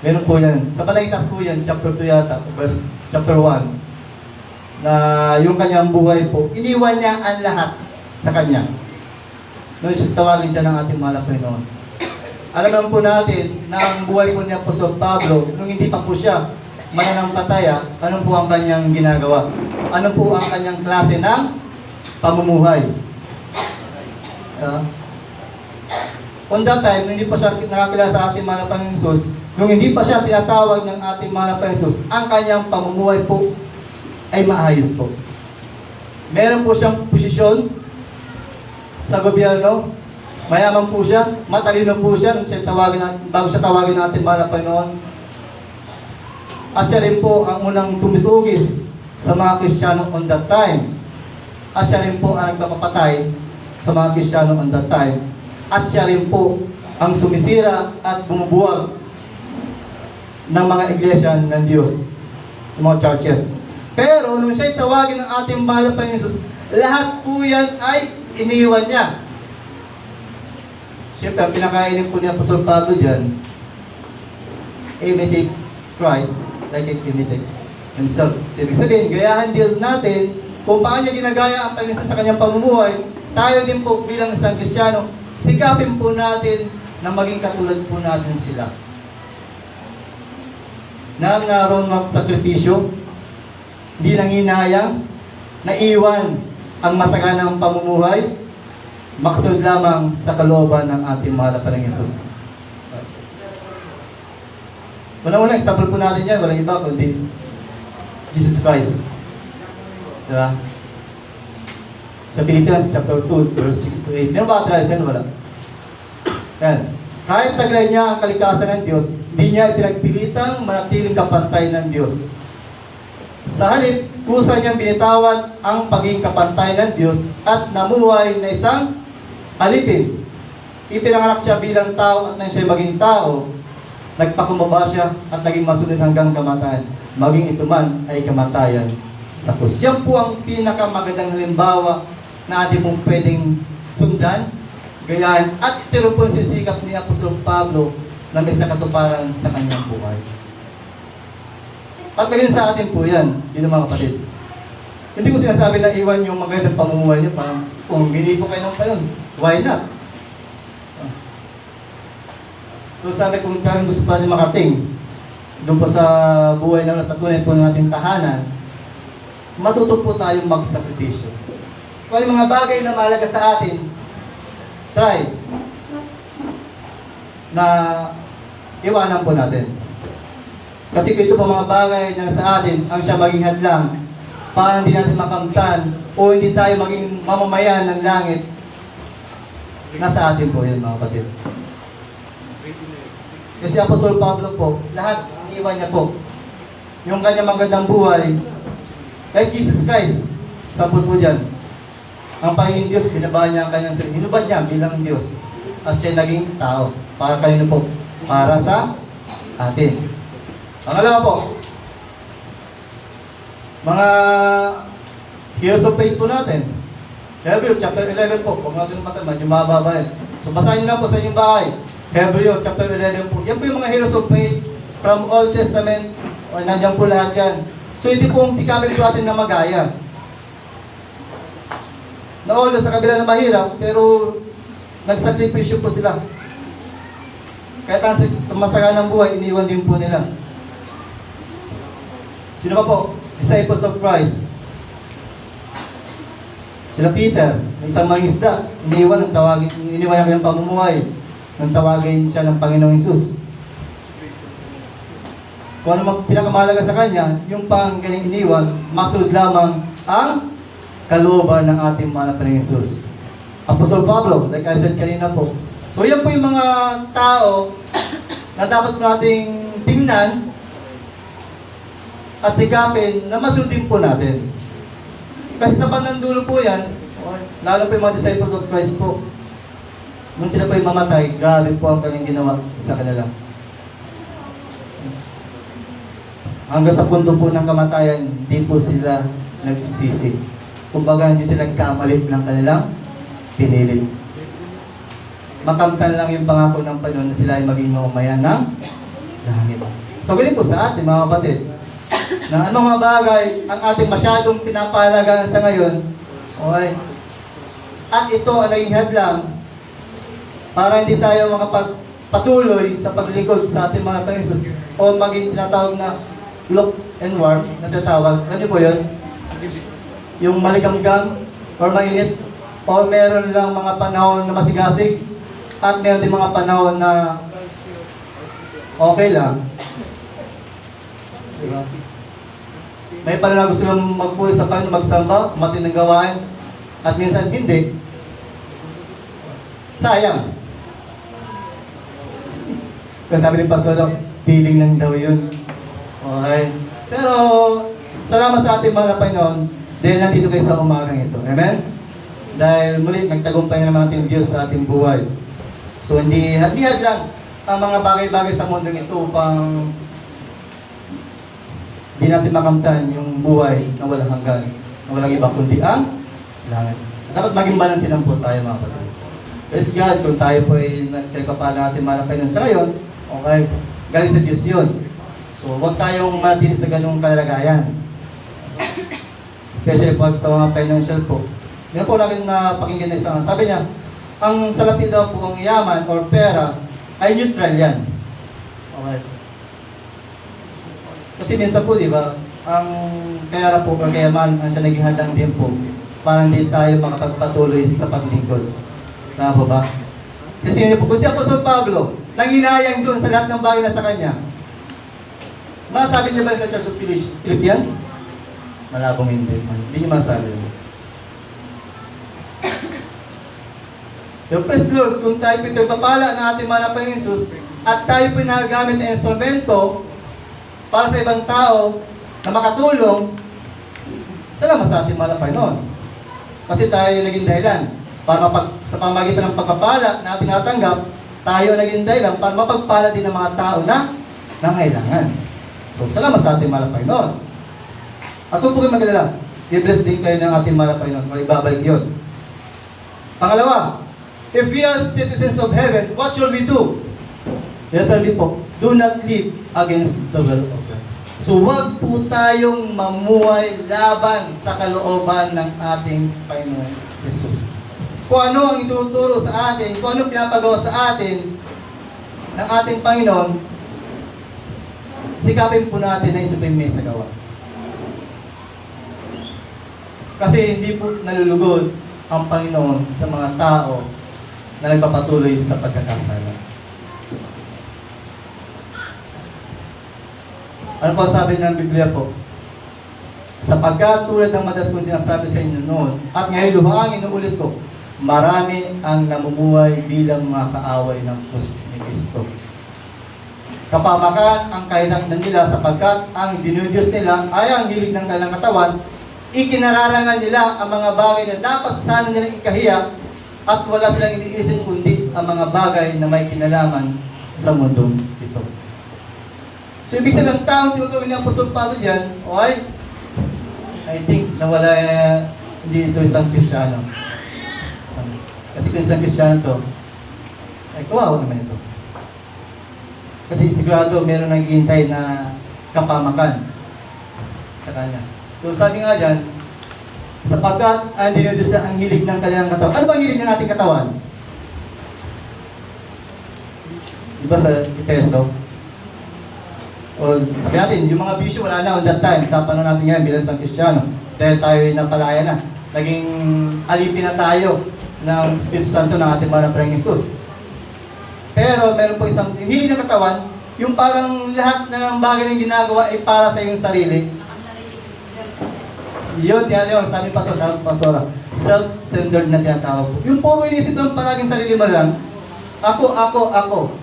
Speaker 1: Meron po yan. Sa Balaitas po yan, chapter 2 yata, verse chapter 1, na yung kanyang buhay po, iniwan niya ang lahat sa kanya. Nung tawagin siya ng ating mahal na Panginoon. Alam naman po natin na ang buhay po ni Apostol Pablo, nung hindi pa po siya mananampataya, ano po ang kanyang ginagawa? Ano po ang kanyang klase ng pamumuhay? On that time, nung hindi pa siya nakakilala sa ating mahal na Panginoon Hesus, nung hindi pa siya tinatawag ng ating mahal na Panginoon Hesus, ang kanyang pamumuhay po ay maayos po. Meron po siyang posisyon sa gobyerno, mayaman po siya, matalino po siya, bago siya tawagin ng ating mahal na Panginoon. At siya rin po ang unang tumitugis sa mga Kristiyano on that time. At siya rin po ang nagpapatay sa mga Kristiyano on that time. At siya rin po ang sumisira at bumubuwag ng mga iglesia ng Diyos, ng mga churches. Pero nung siya'y tawagin ng ating mahal na Panginoon Hesus, lahat po yan ay iniwan niya. Siyempre, ang pinakainin po ni Apostol Pablo dyan, imitate Christ like it imitate himself. So, ibig sabihin, gayahan din natin kung paano niya ginagaya ang Panginoon Hesus sa kanyang pamumuhay. Tayo din po bilang isang Kristiyano, sikapin po natin na maging katulad po natin sila. Na naroon magsakripisyo, hindi nanginayang, naiwan ang masaganang pamumuhay, makasunod lamang sa kalooban ng ating mahal na Panginoong Hesus. Una-una, example po natin yan, walang iba kundi Jesus Christ. Diba? Sa Philippians chapter 2, verse 6 to 8. May mga atrasan, wala? Yan. Kahit taglay niya ang kalikasan ng Diyos, hindi niya pinagpilitang manatiling kapantay ng Diyos. Sa halip, kusa niyang binitawan ang pagiging kapantay ng Diyos at namuhay na isang alipin. Ipinanganak siya bilang tao at nang siya maging tao, nagpakumbaba siya at naging masunod hanggang kamatayan. Maging ito man ay kamatayan sa krus. Yan po ang pinakamagandang halimbawa na ating mong pwedeng sundan, gayahin, at ito po ang sinsikap ni Apostol Pablo na may sakatuparan sa kanyang buhay. At maging sa atin po yan, yun mga kapatid. Hindi ko sinasabi na iwan yung magandang pamumuhay niyo, parang kung hindi po kayo ng payon, why not? So sabi kung talagang gusto pa rin makating doon po sa buhay na sa tunay po ng ating tahanan, matuto po tayong magsakripisyo. Kung ano mga bagay na mahalaga sa atin, try na iwanan po natin. Kasi ito po mga bagay na sa atin ang siya maging hadlang para hindi natin makamtan o hindi tayo maging mamamayan ng langit. Nasa atin po yan mga kapatid. Kasi Apostol Pablo po, lahat iniwan niya po. Yung kanyang magandang buhay, kay Jesus Christ, sampol po dyan. Ang Panginoon Diyos, binabahan niya ang kanyang sarili. Hinubad niya bilang Diyos. At siya naging tao. Para kanino po? Para sa atin. Pangalawa po, mga heroes of faith po natin. Hebreo, chapter 11 po. Huwag natin masaman, yung mababa yan. So basahin nyo lang po sa inyong bahay. Hebreo, chapter 11 po. Yan po yung mga heroes of faith from Old Testament. O, nandiyan po lahat yan. So hindi po sikapin po natin na magaya. Na sa kabila na mahirap, pero nagsakripisyo po sila. Kahit ang masaganang buhay, iniwan din po nila. Sino pa po? Disciples of Christ. Sila Peter, isang mangisda, iniwan ang tawagin, iniwan ang kanyang pamumuhay nang tawagin siya ng Panginoong Hesus. Kung ano pinakamahalaga sa kanya, yung panggaling iniwan, masunod lamang ang kalooban ng ating mahal na Panginoong Hesus. Apostol Pablo, like I said kanina po. So yan po yung mga tao na dapat nating tingnan at sikapin na masundin po natin. Kasi sa panandulo po yan, lalo po yung mga disciples of Christ po, nung sila po yung mamatay, grabe po ang kanilang ginawa sa kanila. Hanggang sa punto po ng kamatayan, hindi po sila nagsisisi. Kumbaga, hindi sila nagkamali ng kanilang pinilit. Makamtan lang yung pangako ng Panginoon na sila ay maging mamayan ng langit. So ganito sa atin mga kapatid, na anong mga bagay ang ating masyadong pinapahalagaan sa ngayon, okay? At ito ang naging hadlang para hindi tayo makapagpatuloy sa paglingkod sa ating mga Panginoon o maging tinatawag na lukewarm na tinatawag. Ano po yun? Yung maligamgam or mainit o meron lang mga panahon na masigasig at meron din mga panahon na okay lang. Diba? May pala na gusto lang magpuli sa Panginoon, magsamba, matinang gawain, at minsan hindi. Sayang. Kasi sabi ni Pastor, feeling lang daw yun. Okay. Pero, salamat sa ating mga Panginoon dahil nandito kayo sa umagang ito. Amen? Dahil muli, nagtagumpay naman ating Diyos sa ating buhay. So, hindi lang ang mga bagay-bagay sa mundong ito upang hindi natin makamtan yung buhay na walang hanggan, na walang iba kundi ang langit. So, dapat maging balansin lang po tayo mga kapatid. Praise God, kung tayo po ay nagkakapala natin malapay ng sa ngayon, okay, galing sa Diyos yun. So, huwag tayong matinis sa ganung kalagayan. Especially pag sa mga financial po. Yan po namin na pakinggan na isang, sabi niya, ang salapi daw po ang yaman or pera ay neutral yan. Okay. Kasi minsan po, di ba, ang pera po or kayaman, ang siya naging hadang din po, para hindi tayo makapagpatuloy sa paglingkod. Tama po ba? Kasi hindi po, kung si Apostol Pablo, nanginayang doon sa lahat ng bagay na sa kanya, masabi niya ba sa Church of Philippians? Malabong hindi. Hindi niya masabi. Yung praise Lord, kung tayo pinagpapala ng ating mga Panginoon Jesus at tayo pinagamit na instrumento para sa ibang tao na makatulong, salamat sa ating mga Panginoon. Kasi tayo naging dahilan para sa pamagitan ng pagpapala na ating natanggap, tayo naging dahilan para mapagpala din ng mga tao na nangailangan. So, salamat sa ating mga Panginoon. At kung po kayo magalala, i-bless din kayo ng ating mga Panginoon o ibabalik yun. Pangalawa, if we are citizens of heaven, what shall we do? Literally po, do not live against the will of God. So wag po tayong mamuhay laban sa kalooban ng ating Panginoon Jesus. Kung ano ang ituturo sa atin, kung ano pinapagawa sa atin ng ating Panginoon, sikapin po natin na ito pa yung may sagawa. Kasi hindi po nalulugod ang Panginoon sa mga tao na nagpapatuloy sa pagkakasala. Ano po sabi ng Biblia po? Sapagkat tulad ng madalas kong sinasabi sa inyo noon, at ngayon luhangin inuulit ko, marami ang namumuhay bilang mga kaaway ng krus ni Kristo. Kapamakan ang kahinatnan nila sapagkat ang dinudiyos nila ay ang hilig ng kanilang katawan, ikinararangan nila ang mga bagay na dapat sana nilang ikahiya at wala silang iniisip kundi ang mga bagay na may kinalaman sa mundong ito. So, ibig sabihin ng taong tinutuloy ni Apostol Pablo dyan, okay? I think nawala hindi ito isang Kristiyano. Kasi kung isang Kristiyano to, ay kawawa naman ito. Kasi sigurado meron naghihintay na kapamakan sa kanya. So sabi nga dyan, sapagkat ang dinudus na ang hilig ng kanilang katawan. Ano ba ang hilig ng ating katawan? Diba sa Efeso? O sabi natin, yung mga bisyo wala na on that time. Sa panahon natin ngayon bilang isang Kristiyano. Dahil tayo ay napalaya na. Naging alipin na tayo ng Espiritu Santo ng ating mga Panginoong Jesus. Pero meron po isang hilig ng katawan, yung parang lahat na ng bagay na ginagawa ay para sa iyong sarili. Yun, yan, sabi pa sa pastora, self-centered na tinatawag po. Yung puro inisip ng palaging sarili mo lang, ako.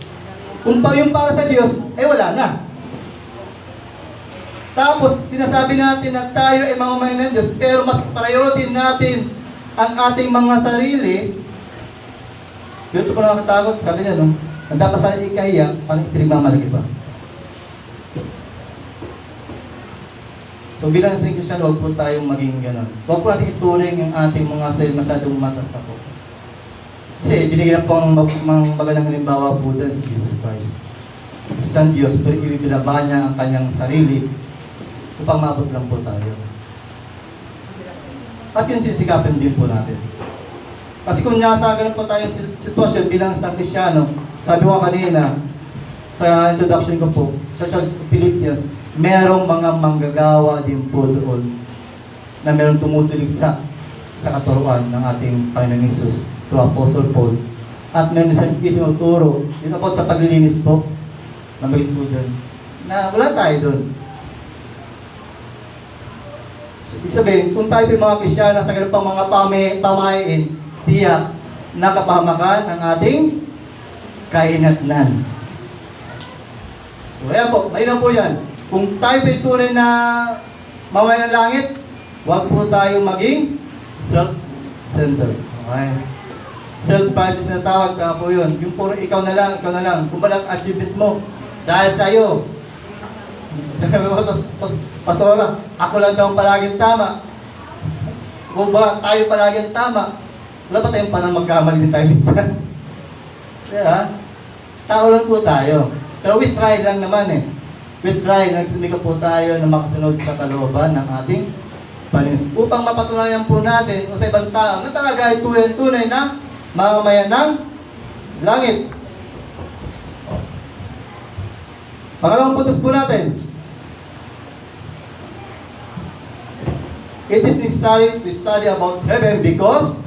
Speaker 1: Kung yung para sa Diyos, wala na. Tapos, sinasabi natin na tayo ay mamamayan ng Diyos, pero mas priority natin ang ating mga sarili. Dito po nakakatakot, sabi niya, no? Ang dapat sa ikahiya, parang ipinagmamalaki pa. So bilang isang Kristiyan, huwag po tayong maging gano'n. Huwag po natin ituring ang ating mga sarili masyadong matas na po. Kasi binigyan po ang magalang halimbawa po doon si Jesus Christ. Isang Diyos, pero ibinaba niya ang kanyang sarili upang maabot lang po tayo. At yun sisikapin din po natin. Kasi kung nasa ganun po tayong sitwasyon bilang isang Kristyano, sabi ko kanina, sa introduction ko po, sa Church of Philippians, merong mga manggagawa din po doon na merong tumutulig sa katuruan ng ating Panginoong Hesus to Apostle Paul. At meron siyang itinuturo, yun about sa paglilinis po, na maging po doon, na wala tayo doon. So, ibig sabihin, kung tayo po yung mga Kristyano sa ganun pang mga pamahiin, tiyak na kapahamakan ang ating kainatnan. So, ayan po, malinaw po yan. Kung tayo po'y tunay na mamayan ng langit, huwag po tayo maging self-centered. Okay? Self-righteous na tawag ka po yun. Yung puro ikaw na lang, ikaw na lang. Kung balang achievements mo, dahil sa'yo. Sabi ko, Pastora, ako lang daw ang palaging tama. Kung ba tayo palaging tama, wala pa tayong panang magkamali din tayo minsan. Kaya, tao lang po tayo. Pero we try lang naman eh. We try, nagsumikap po tayo na makasunod sa kalooban ng ating Panginoon. Upang mapatunayan po natin o sa ibang tao na talaga ay tunay na mamamayan ng langit. Pangalawang puntos po natin. It is necessary to study about heaven because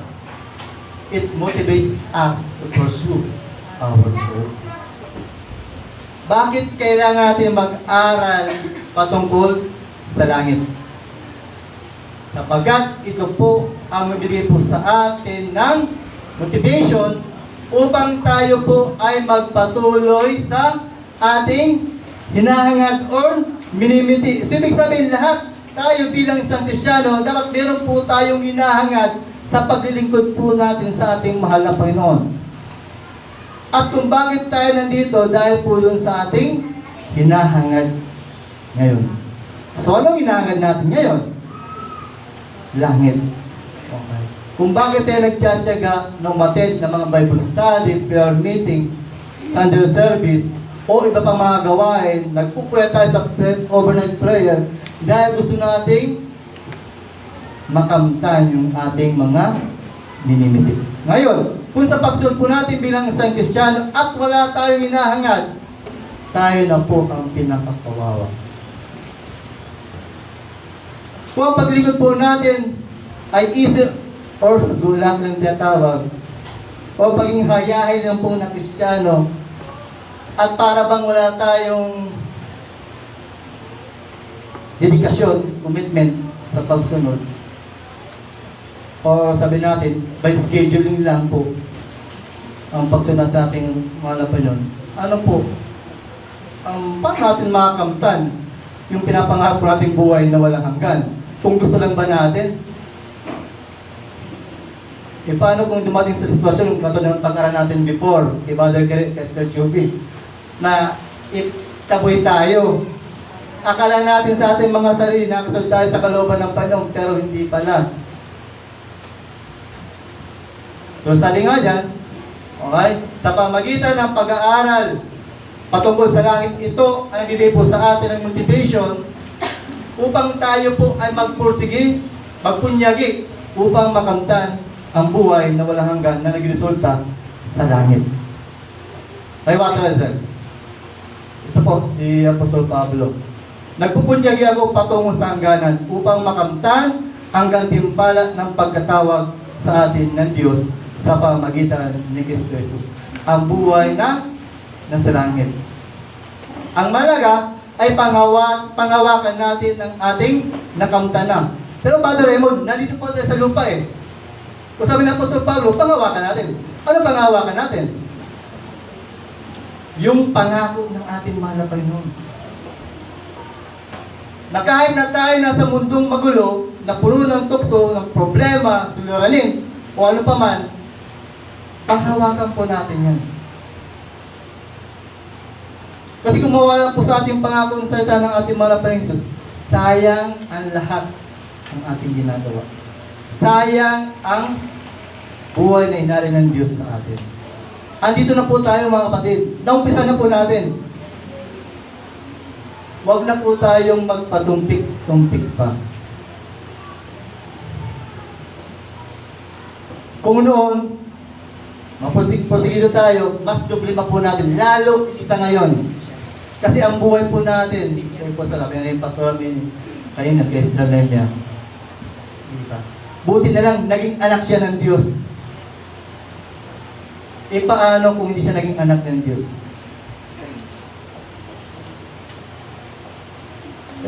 Speaker 1: it motivates us to pursue our goal. Bakit kailangan natin mag-aral patungkol sa langit? Sapagkat ito po ang magbibigay po sa atin ng motivation upang tayo po ay magpatuloy sa ating hinahangad or minimiti. So, ibig sabihin lahat tayo bilang isang Kristyano, dapat meron po tayong hinahangad sa paglilingkod po natin sa ating mahal na Panginoon. At kung bakit tayo nandito, dahil po dun sa ating hinahangad ngayon. So, anong hinahangad natin ngayon? Langit. Okay. Kung bakit tayo nagtsatsaga ng umattend ng mga Bible study, prayer meeting, Sunday service, o iba pang mga gawain, nagpupuya tayo sa overnight prayer, dahil gusto nating makamtan yung ating mga minimiti. Ngayon, kung sa pagsunod po natin bilang isang Kristyano at wala tayong hinahangad, tayo na po ang pinakakawawa. Kung ang paglingkod po natin ay isip or gulak ng tinatawag o paging hayahay lang po na Kristyano at para bang wala tayong dedikasyon, commitment sa pagsunod, o sabi natin, by scheduling lang po ang pagsunod sa ating mga Panginoon. Ano po? Paano natin makakamtan yung pinapangarap po nating buhay na walang hanggan? Kung gusto lang ba natin? E paano kung dumating sa sitwasyon yung katulad ng pagkaran natin before, kay Brother Kester Chubby, na itaboy tayo. Akala natin sa ating mga sarili, nakasal tayo sa kalooban ng Panginoon, pero hindi pala. So, sabi nga dyan, okay, sa pamagitan ng pag-aaral patungkol sa langit, ito ang nagbibigay po sa atin ng motivation upang tayo po ay magpursigi, magpunyagi, upang makamtan ang buhay na walang hanggan na nagresulta sa langit. Ay, what was it? Ito po, si Apostol Pablo. Nagpupunyagi ako patungo sa hangganan upang makamtan ang gantimpala ng pagkatawag sa atin ng Diyos sa pamamagitan ni Kristo Jesus. Ang buhay na nasa langit. Ang malaga ay panghawakan natin ang ating nakamtanan. Pero Brother Raymond, nandito po tayo sa lupa eh. Kung sabi ng Apostol Pablo, panghawakan natin. Ano panghawakan natin? Yung pangako ng ating mahal na Panginoon. Na kahit na tayo nasa mundong magulo, na puno ng tukso, ng problema, suliranin, o ano pa man, panghawakan po natin yan. Kasi kung mawala po sa ating pangako ng salita ng ating mahal na Panginoon Jesus, sayang ang lahat ng ating ginagawa. Sayang ang buhay na inalay ng Diyos sa atin. Andito na po tayo mga kapatid. Naumpisa na po natin. Huwag na po tayong magpatumpik-tumpik pa. Kung noon, mapusigido tayo, mas doble pa po natin. Lalo isa ngayon. Kasi ang buhay po natin, kayo po sa labi na yung pastor, kayo nag-extra na niya. Diba? Buti na lang, naging anak siya ng Diyos. E paano kung hindi siya naging anak ng Diyos?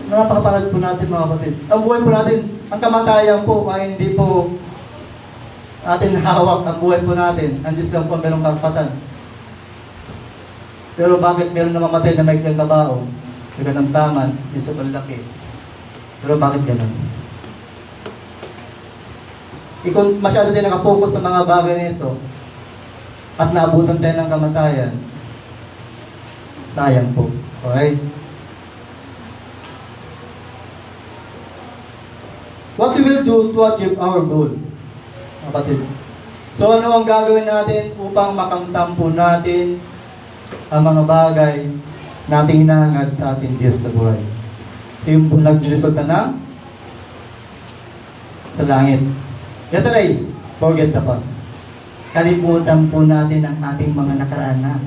Speaker 1: Napakapalad po natin mga kapatid. Ang buhay po natin, ang kamatayan po ay hindi po atin hawak ang buhay po natin. Ang Diyos lang po ang merong karapatan. Pero bakit meron namamatay na may klang kabaong? Kaganamtaman, Diyos ang laki. Pero bakit ganun? Kung masyado tayo nakapokus sa mga bagay nito at naabutan tayo ng kamatayan, sayang po. Okay? What we will do to achieve our goal? Kapatid. So ano ang gagawin natin upang makamtan po natin ang mga bagay nating hinahangad sa ating Diyos na buhay? Yung po nagresulta ng sa langit. Ito ay, forget the past. Kalimutan po natin ang ating mga nakaraan na.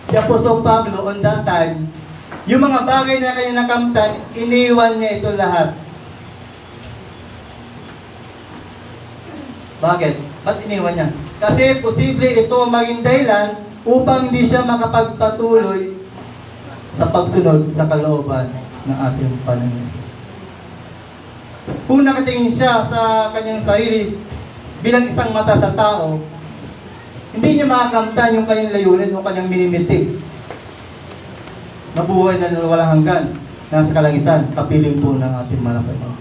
Speaker 1: Si Apostol Pablo, on that time, yung mga bagay na kanya nakamtan, iniwan niya ito lahat. Bakit? Ba't iniwan niya? Kasi posible ito maging dahilan upang hindi siya makapagpatuloy sa pagsunod sa kalooban ng ating Panginoon Jesus. Kung nakatingin siya sa kanyang sarili bilang isang mata sa tao, hindi niya makakamtan yung kanyang layunin o kanyang minimitik. Nabuhay na walang hanggan, nasa kalangitan, kapiling po ng ating mga Panginoon.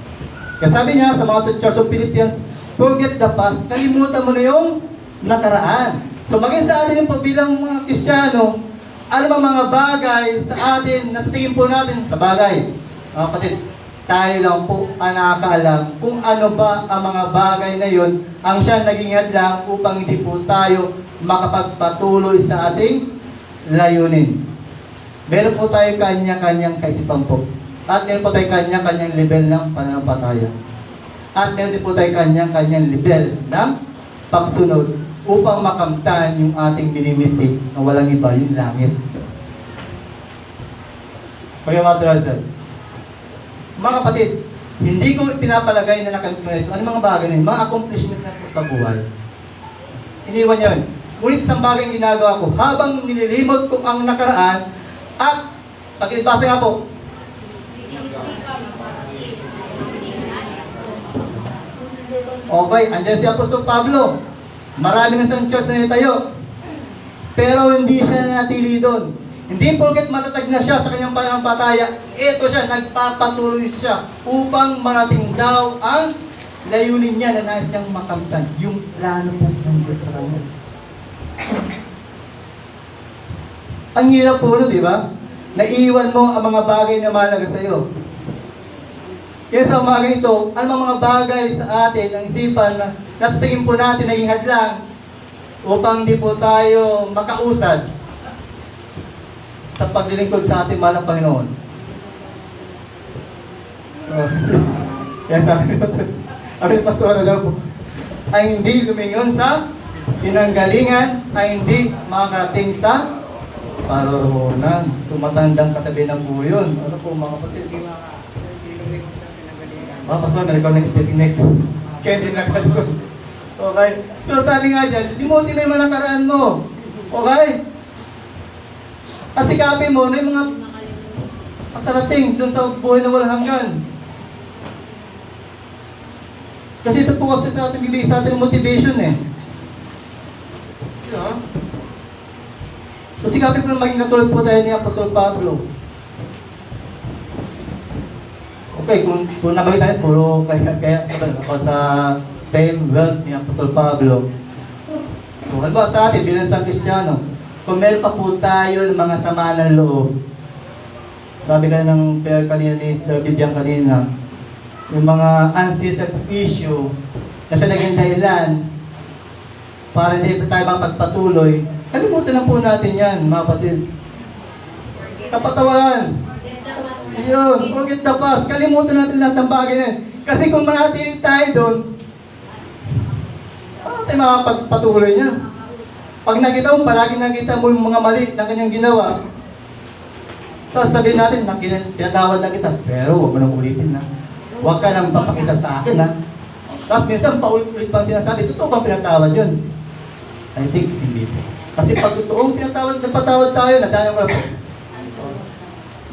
Speaker 1: Kaya sabi niya sa mga Church of Philippians, forget the past, kalimutan mo na yung nakaraan. So maging sa atin yung pagbilang mga Kristiyano, ano ang mga bagay sa atin na sa tingin po natin sa bagay. Mga kapatid, tayo lang po ang nakakaalam kung ano ba ang mga bagay na yon ang siya naging hadlang upang hindi po tayo makapagpatuloy sa ating layunin. Meron po tayo kanya-kanyang kaisipan po. At meron po tayo kanya-kanyang level ng pananampalataya. At meron din po tayo kanya-kanyang level ng pagsunod upang makamtan yung ating minimitik na walang iba, yung langit. Pagkamadrasan, mga kapatid, hindi ko pinapalagay na nakamit mo ito. Ano mga bagay na yun? Mga accomplishment na ito sa buhay. Iniwan niya yun. Ngunit isang bagay yung ginagawa ko, habang nililimot ko ang nakaraan, at, pagkibasa nga po, okay, andyan si Apostol Pablo. Marami na sa church na nitayo. Pero hindi siya natili doon. Hindi porket matatag na siya sa kanyang pananampalataya, ito siya, nagpapatuloy siya upang marating daw ang layunin niya na nais niyang makamtan. Yung plano po ng Diyos sa kanya. Ang hirap po nun, di ba? Naiwan mo ang mga bagay na mahalaga sa iyo. Kaya sa umaga ito, ano mga bagay sa atin, ang isipan na nasa tingin po natin naging hadlang upang di po tayo makausad sa paglilingkod sa ating mahal na Panginoon. Kaya sabi ni Pastor na po, ay hindi lumingon sa pinanggalingan, ay hindi makakarating sa paroroonan. So matandang kasabihan po yun. Ano po mga kapatid? Pastor, ikaw na stepping neck. Kaya din nakalimutan. Okay? So sabi nga dyan, limutin mo yung mga nakaraan mo. Okay? At sikapin mo na yung mga pagkarating doon sa buhay na walang hanggan. Kasi ito po kasi sa ating bibig, sa ating motivation eh. Yeah. So sikapin po na maging katulad po tayo ni Apostol Pablo. Okay, kung nabagay tayo, puro kaya sa fame, wealth ni Apostol Pablo. So, ano ba sa atin, bilang sa Kristiyano, kung meron pa po tayo ng mga sama ng loob, sabi ka ng prayer kanina ni Sir Bibian kanina, yung mga unsettled issue na siya naging dahilan para hindi tayo mapagpatuloy, kalimutan na po natin yan, mga kapatid. Kapatawaran. Yun, forget the past. Kalimutan natin lahat ng bagay na yan. Kasi kung manatili tayo doon, paano tayo makapagpatuloy niya? Pag nakita mo, palagi nakita mo yung mga mali na kanyang ginawa, tapos sabihin natin, pinatawad na kita, pero huwag mo nang ulitin na. Huwag ka nang papakita sa akin ha. Tapos minsan paulit-ulit pang sinasabi, totoo bang pinatawad yun? I think hindi po. Kasi pag totoong pinatawad, nagpatawad tayo, nadala ko na po.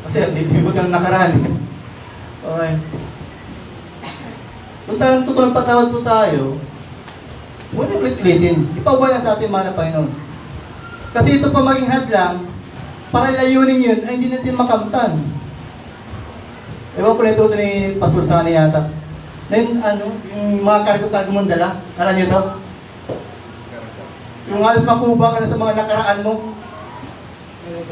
Speaker 1: Kasi hindi mo kang nakaraan. Okay. Kung talagang totoo nagpatawad po tayo, huwag na ulit-ulitin. Ipaubayan sa ating mahal na Panginoon. Kasi ito pa maging hadlang, para layunin yun, ay hindi natin makamtan. Ewan ko na ito ni Pastor Sani yata. Na yung mga kargo-kargo mong dala, alam niyo to? Yung halos makuba ka na sa mga nakaraan mo.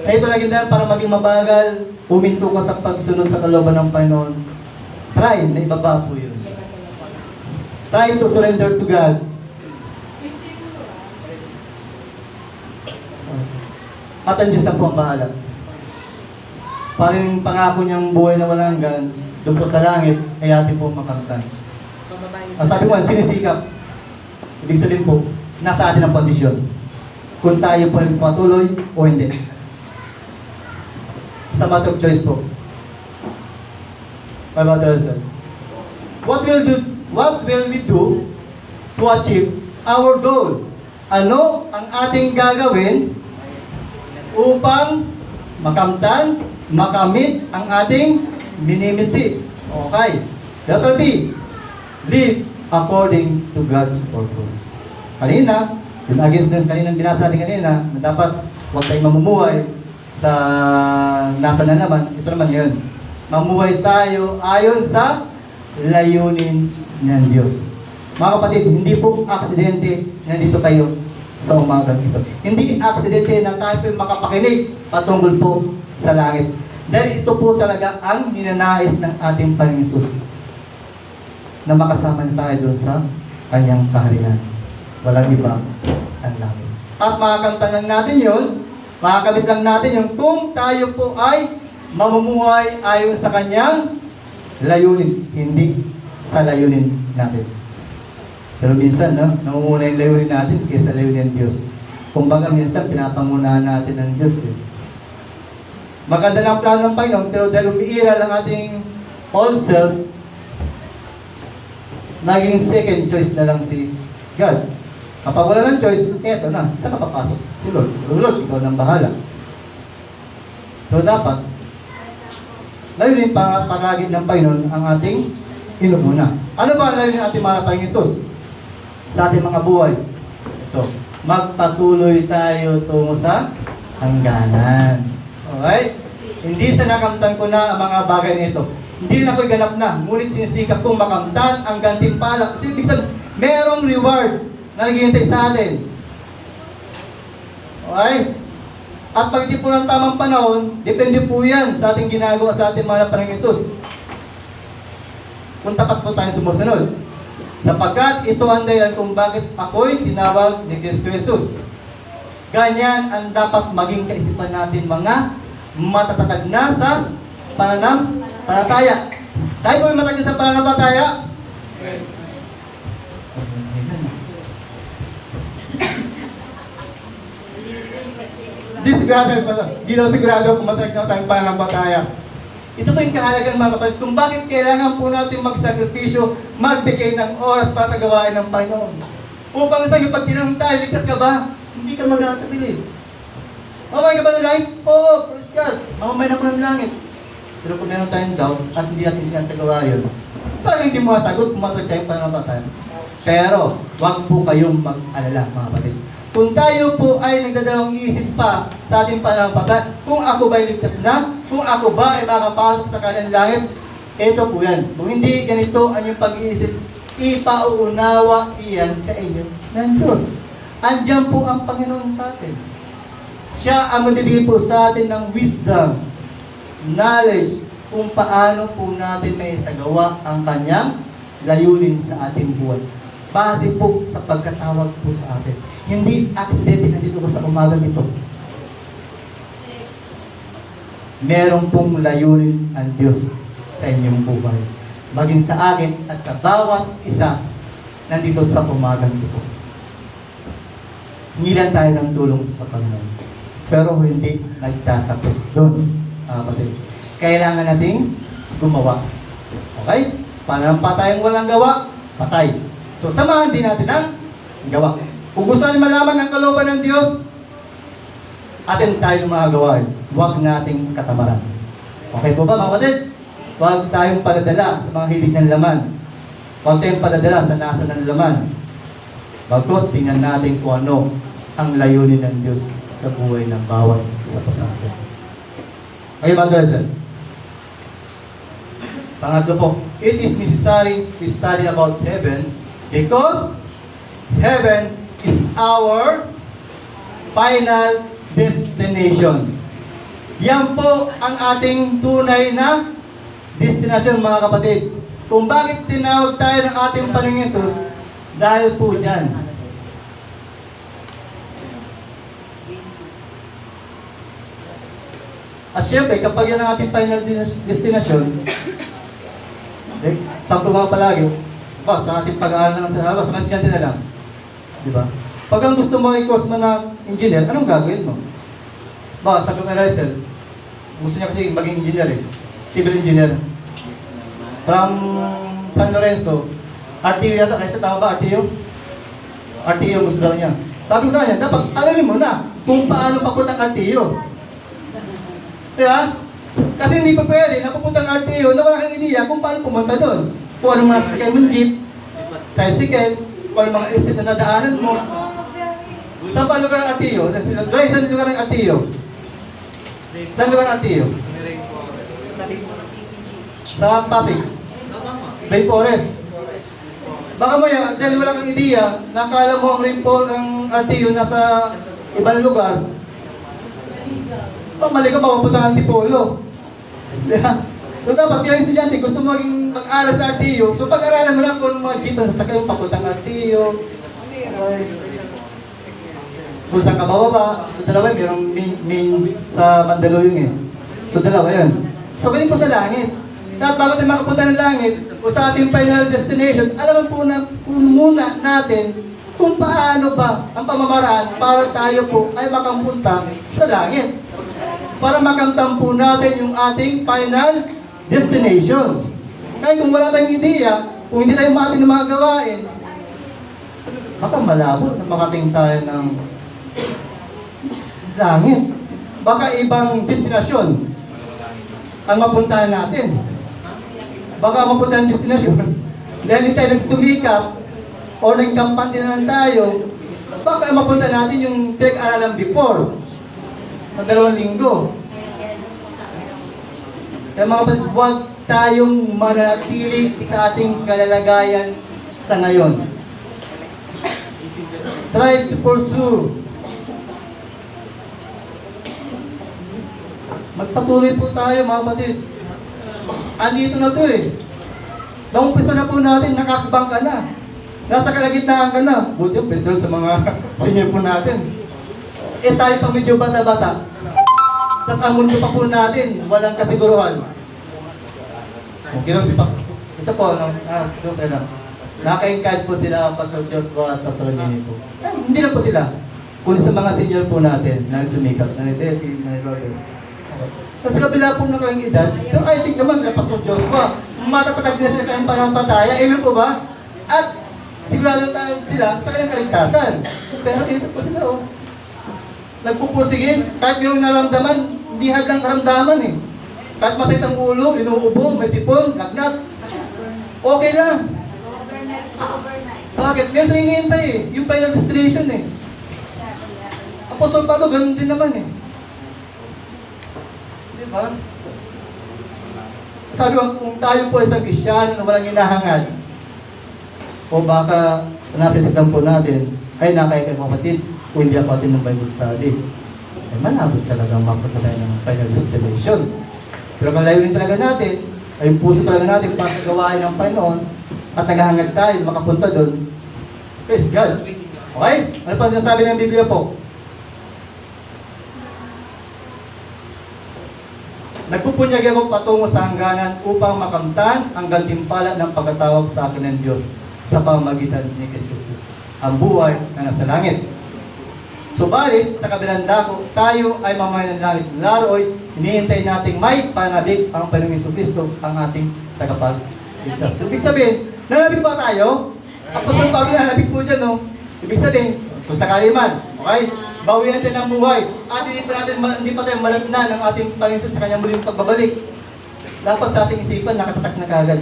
Speaker 1: Ay ito naging dahil para maging mabagal, puminto ka sa pagsunod sa kalooban ng Panginoon. Try na ibaba po yun. Try to surrender to God. At ang Diyos na po ang bahala. Parang pangako niyang buhay na walang hanggan, doon po sa langit, ay atin po makamtan. Sabi mo, sinisikap. Ibig sabihin po, nasa atin ang kondisyon. Kung tayo po ay patuloy o hindi. Sa matter of choice po. My brother sir. What will we do to achieve our goal? Ano ang ating gagawin upang makamtan, makamit ang ating minimiti? Okay. Letter B, live according to God's purpose. Kanina, yung against this, kanina binasa natin kanina, na dapat huwag tayong mamumuhay sa nasa na naman. Ito naman yun. Mamuhay tayo ayon sa layunin ng Diyos. Mga kapatid, hindi po aksidente na nandito kayo sa umagang ito. Hindi aksidente na tayo po makapakinig patungkol po sa langit. Dahil ito po talaga ang ninanais ng ating Panginoon Hesus na makasama na tayo doon sa kanyang kaharian. Walang iba ang langit. At makakanta lang natin yun, makakamit lang natin yung kung tayo po ay mamumuhay ayon sa kanyang layunin, hindi sa layunin natin. Pero minsan, namumuna yung layunin natin kaysa layunin ng Diyos. Kumbaga minsan, pinapangunahan natin ng Diyos. Maganda lang ang plano ng Panginoon, pero dahil umiiral ang ating old self, naging second choice na lang si God. Kapag wala ng choice, eto na, saan ka papasok? Si Lord. Lord, ikaw nang bahala. Pero dapat, layunin palagi ng Panginoon ang ating inumuna. Ano ba ang layunin ng ating mga Panginoon Hesus sa ating mga buhay? Ito, magpatuloy tayo tungo sa hangganan. Okay? Hindi sa nakamtan ko na ang mga bagay nito. Hindi na ako'y ganap na, ngunit sinisikap kong makamtan ang gantimpala. Kasi ibig sabihin, merong reward na naghihintay sa atin. Okay? At pag hindi po ng tamang panahon, depende po yan sa ating ginagawa sa ating mga Panginoon Hesus. Kung tapat po tayo sumusunod. Sapagkat ito ang dahilan kung bakit ako'y tinawag ni Kristo Jesus. Ganyan ang dapat maging kaisipan natin mga matatatag na sa pananampalataya. Tayo po matatag na sa pananampalataya? Di daw sigurado kung matatag na sa pananampalataya. Ito po yung kahalagang mga kapatid kung bakit kailangan po natin magsakripisyo, magbigay ng oras para sa gawain ng Panginoon. Upang sa iyo, pag tinanong tayo, ligtas ka ba? Hindi ka magkakabili. Mamay ka ba ng langit? Oo, praise God. Mamay na ko ng langit. Pero kung meron tayong doubt at hindi natin sinasagawa yun, talagang hindi mo masagot kung matag tayong pananampalataya. Pero, huwag po kayong mag-alala, mga kapatid. Kung tayo po ay nagdadalawang isip pa sa ating pananampalataya, kung ako ba ay ligtas na, kung ako ba ay makapasok sa kanyang langit, ito po yan. Kung hindi ganito ang iyong pag-iisip, ipauunawa iyan sa inyo ng Diyos. Andiyan po ang Panginoon sa atin. Siya ang magbibigay po sa atin ng wisdom, knowledge, kung paano po natin may isagawa ang kanyang layunin sa ating buhay. Base po sa pagkatawag po sa atin. Hindi aksidente na dito ka sa umaga nito. Meron pong layunin ang Diyos sa inyong buhay. Maging sa akin at sa bawat isa nandito sa umagang ito. Hingilan tayo ng tulong sa Panginoon. Pero hindi nagtatapos doon, kapatid. Kailangan nating gumawa. Okay? Panampa tayong walang gawa, patay. So, samahan din natin ang gawa. Kung gusto natin malaman ang kalooban ng Diyos, atin tayo mga gawain. Huwag nating katamaran. Okay po ba, mga kapatid? Huwag tayong paladala sa mga hilig ng laman. Huwag tayong paladala sa nasa ng laman. Bagkus, tingnan natin kung ano ang layunin ng Diyos sa buhay ng bawat isa pa sa atin. Okay, Brother Hazel? Pangatlo po, it is necessary to study about heaven because heaven is our final destination. Yan po ang ating tunay na destination, mga kapatid. Kung bakit tinawag tayo ng ating Panginoong Hesus, dahil po dyan. At syempre, kapag yan ang ating final destination, sampo mga palagi, sa ating pag-aaral ng sa mga estudyante na lang. Di ba? Pag ang gusto mo i-course mo na engineer, anong gagawin mo? Sabi ko kay Russell, gusto niya kasi maging engineer civil engineer. From San Lorenzo, RTO yata, kaysa tama ba RTO? RTO gusto daw niya. Sabi ko sa kanya, dapat alamin mo na kung paano papunta ang RTO. Di ba? Kasi hindi pa pwede na papunta ang RTO na wala kang ideya kung paano pumunta doon. Kung anong mga sasakyan mong jeep, tricycle, kung anong mga estate na nadaanan mo. Saan pa lugar ang RTO? Saan lugar ang RTO? Saan lugar ang RTO? Sa Pasig. Rainforest. Baka maya, dahil wala kang ideya, nakala mo ang RTO nasa ibang lugar, mali ka mapupunta ang Antipolo. Diba? So dapat yung estudyante, gusto mo maging mag-aral sa RTO, so pag-aralan mo lang kung mga jeep na sasakyan yung papuntang RTO. Kung saan ka bababa, so dalawa yun, mayroong main sa Mandaluyong So dalawa yun. So ganun po sa langit. Dapat bago tayo makapunta ng langit, o sa ating final destination, alam po na muna natin kung paano ba ang pamamaraan para tayo po ay makapunta sa langit. Para makamtan po natin yung ating final destination. Kaya kung wala tayong ideya, kung hindi tayo maatin ng mga gawain, baka malabo na makating tayo ng langit. Baka ibang destinasyon ang mapuntahan natin. Baka mapuntahan ang destinasyon. Dahil hindi tayo nagsumikap o nagkampante na lang tayo, baka mapunta natin yung pinag-aralan before. Ng 2 linggo. Kaya mga kapatid, huwag tayong manatili sa ating kalalagayan sa ngayon. Try to pursue. Magpatuloy po tayo, mga kapatid. Andito na to Naumpisa na po natin, nakakbang ka na. Nasa kalagitnaan ka na. Buti yung best sa mga senior po natin. Tayo pa medyo bata-bata. Tapos ang mundo pa po natin, walang kasiguruhan. Okay lang si Pastor. Ito po, doon sa ilang. Naka-encourage po sila, Pastor Joshua at Pastor Nini po. Hindi lang po sila. Kundi sa mga senior po natin, na nagsumikap, na Betty, na Royals. Tapos kabila po ng kanyang edad, pero I think naman na Pastor Joshua, matatatag na sila kanyang panampataya, ilan po ba? At sigurado sila sa kanyang kaligtasan. Pero ito po sila nagpupusigin, kahit mayroong naramdaman, hindi hadlang karamdaman Kahit masakit ang ulo, inuubo, may sipon, lagnat. Okay lang. Bakit? Ngayon sa hinihintay yung final destination Apostol Pablo, ganun din naman Diba? Sabi ko, kung tayo po isang Kristiyan na walang hinahangad, o baka nasa isipan po natin, ay nakaya kayo kapatid, kung hindi ako atin ng Bible study. Ay malabot talaga mapunta tayo ng final destination. Pero kung layunin talaga natin, ay yung puso talaga natin para sa gawain ng Panginoon, at naghahangad tayo makapunta doon, Praise God. Okay? Ano pa sinasabi ng Biblia po? Nagpupunyag ako patungo sa hangganan upang makamtan ang gantimpala ng pagkatawag sa akin ng Diyos sa pamamagitan ni Kristo Jesus, ang buhay na nasa langit. Subalit, sa kabilang dako, tayo ay mamayan ng langit. Laroy, hinihintay nating may panabik ang Panginoong Jesucristo, ang ating tagapagligtas. So, ibig sabihin, nanabik ba tayo? Apostol Pablo nanabik po dyan, no? Ibig sabihin, kung sakali man, okay? Bawian natin ang buhay. At hindi pa tayo malatna ng ating Panginoon Jesus sa kanyang muling pagbabalik. Dapat sa ating isipan, nakatatak na kagad.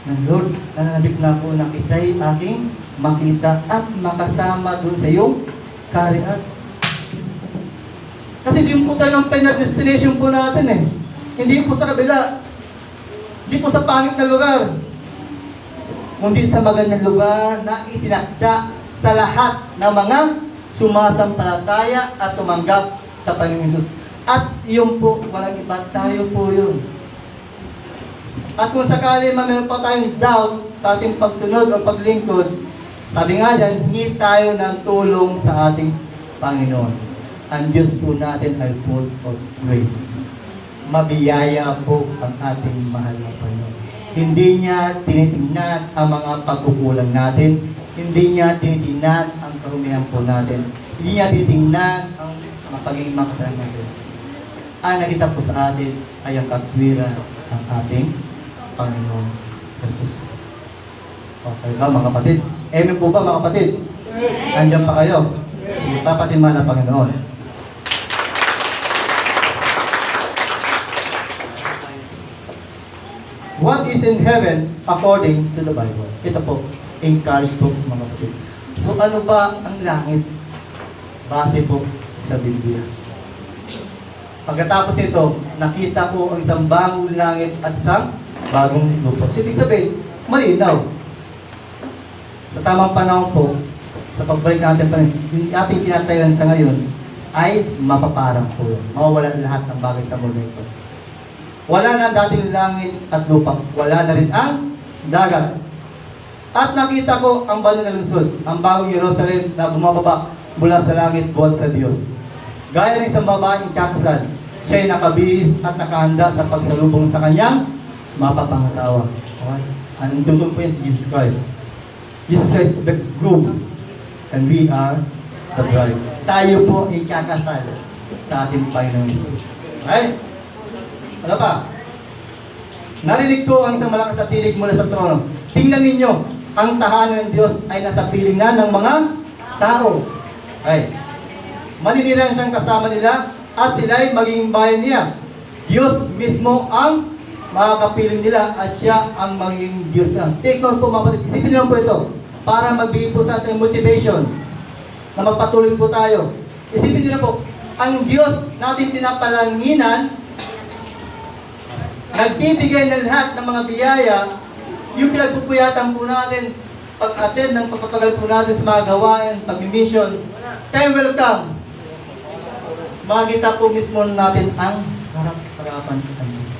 Speaker 1: Ng Lord, nananabik na ako na kita'y aking makita at makasama dun sa iyong kariat. Kasi di po talagang final destination po natin eh. Hindi po sa kabila. Hindi po sa pangit na lugar. Kundi sa magandang lugar na itinakda sa lahat ng mga sumasampalataya at tumanggap sa Panginoon Jesus. At yun po, walang iba, tayo po yun. At kung sakali meron pa tayong doubt sa ating pagsunod o paglingkod, sabi nga dyan, hingi tayo ng tulong sa ating Panginoon. Ang Diyos po natin ay full of grace. Mabiyaya po ang ating mahal na Panginoon. Hindi niya tinitingnan ang mga pagkukulang natin. Hindi niya tinitingnan ang karumihan po natin. Hindi niya tinitingnan ang pagiging makasalanan natin. Ang nakita po sa atin ay ang katwiran ng ating Panginoon Jesus. Okay ba mga kapatid? Amen po ba mga kapatid? Andiyan pa kayo? Sige, papatimba na Panginoon. What is in heaven according to the Bible? Ito po, encourage po mga kapatid. So ano ba ang langit? Base po sa Biblia. Pagkatapos nito, nakita ko ang isang bagong langit at isang bagong lupa. So ibig sabihin, malinaw. Sa tamang panahon po, sa pagbalik natin pa yung ating pinatayan sa ngayon, ay mapaparang po. Mawawala lahat ng bagay sa mundo ito. Wala na dating langit at lupa. Wala na rin ang dagat. At nakita ko ang banal na lungsod, ang bagong Jerusalem na bumababa mula sa langit buhat sa Diyos. Gaya ng isang babaeng kakasal, siya ay nakabihis at nakahanda sa pagsalubong sa kanyang mapapangasawa. Okay? Ang tungkol po yan si Jesus Christ. Jesus Christ is the groom and we are the bride. Tayo po ay kakasal sa ating Panginoong Jesus. Okay? Ano pa? Narinig ko ang isang malakas na tinig mula sa trono. Tingnan ninyo, ang tahanan ng Diyos ay nasa piling na ng mga tao. Okay. Maninirahan siyang kasama nila at sila'y maging bayan niya. Diyos mismo ang makakapiling nila at siya ang magiging Diyos na. Take note po mga kapatid. Isipin niyo po ito para magbigay po sa ating motivation na magpatuloy po tayo. Isipin niyo na po, ang Diyos natin pinapalanginan, nagbibigay ng lahat ng mga biyaya, yung pinagpupuyatan po natin, pag-attend ng pagpapagal po natin sa mga gawain, pag-mission, tayo welcome. Makikita po mismo natin ang harap-harapan ng Diyos.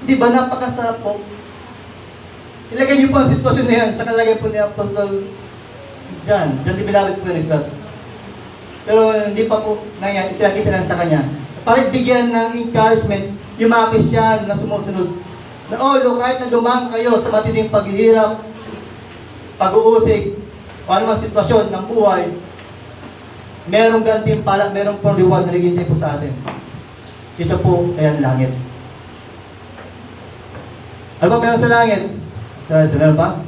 Speaker 1: Di ba napakasarap po? Ilagay niyo po ang sitwasyon na yan sa kalagay po ni Apostol John. John the Beloved po yan is that. Pero hindi pa po nangyari, ipinakita lang sa kanya. Para bigyan ng encouragement yung mga Christian na sumusunod. Na kahit na dumang kayo sa matinding paghihirap, pag-uusig, o anumang sitwasyon ng buhay, merong gantimpala, merong pong reward na naghihintay po sa atin. Ito po ay ang langit. Ano ba meron sa langit? Meron pa?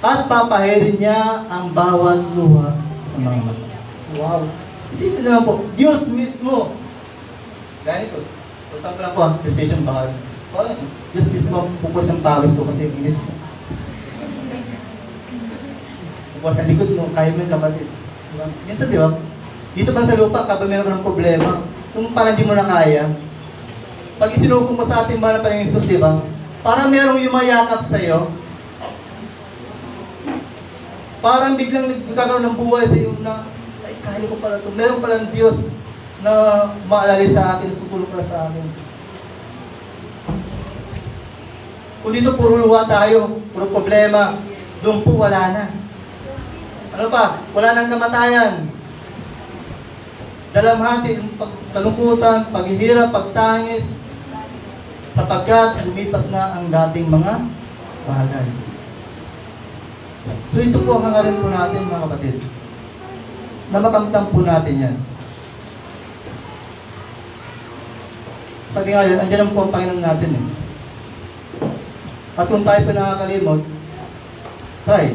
Speaker 1: At papahirin niya ang bawat luha sa mga mata. Wow! Isipin naman po, Diyos mismo. Ganito. Kung saan ko lang po, PlayStation baka. Diyos mismo, pupos ng pawis ko kasi init. Pupos sa likod mo, kaya mo yung kapatid. Diba? Minsan, di ba? Dito ba sa lupa, kapag meron ka ng problema, kung parang di mo na kaya, pag isinuko mo sa ating mahal na Panginoong Jesus, di ba? Parang merong yumayakap sa'yo, parang biglang nagkakaroon ng buhay sa iyo na, ay, kaya ko pala ito. Meron palang Diyos na maalala sa akin, tutulong pala sa akin. Kung dito puro luha tayo, puro problema, doon po wala na. Ano pa? Wala nang kamatayan. Dalamhati, kalungkutan, paghihirap, pagtangis, sapagkat lumipas na ang dating mga bagay. So ito po ang hangarin po natin, mga kapatid, na makamtam po natin yan. Sabi nga yan, andyan po ang Panginoon natin eh. At kung tayo po nakakalimot, try.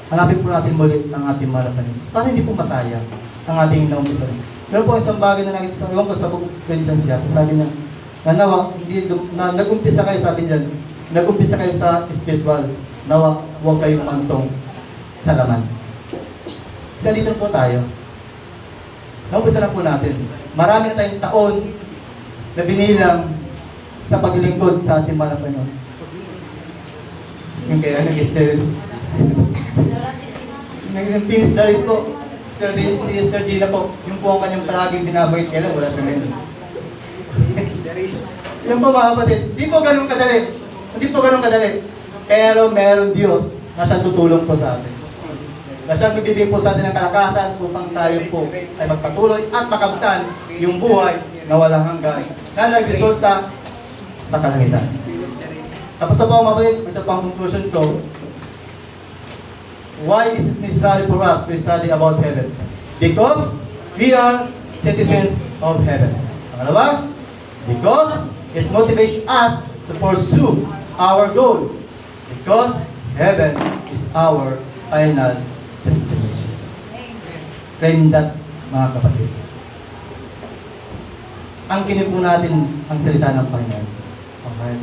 Speaker 1: Hanapin po natin muli ang ating mga panis. Para hindi po masaya ang ating naumpisa. Meron po isang bagay na nakita sa iwan ko sa book of Corinthians yata. Sabi niya, nag-umpisa kayo, sabi niya, nag-umpisa kayo sa spiritual. Nawa, huwag kayong mantong sa laman. Kasi dito po tayo. Naumpisa na po natin. Marami na tayong taon na binilang sa paglilingkod sa ating mga Panginoon. Yung kaya nag-estero. Nag-finish the race po. Si Sister Gina po, yung po ang kanyang palaging binabait, kailan wala siya ngayon. Yung po mga kapatid, di po ganun kadali. Hindi po ganun kadali. Pero meron Diyos na siyang tutulong po sa atin. Na siyang bibigay po sa atin ng kalakasan upang tayo po ay magpatuloy at makamtan yung buhay na walang hanggan na nagresulta sa kalangitan. Tapos na po mga kapatid, ito po ang conclusion ko. Why is it necessary for us to study about heaven? Because we are citizens of heaven. Pangalawa, because it motivates us to pursue our goal. Because heaven is our final destination. Claim that, mga kapatid. Ang kinig po natin ang salita ng Panginoon. Okay?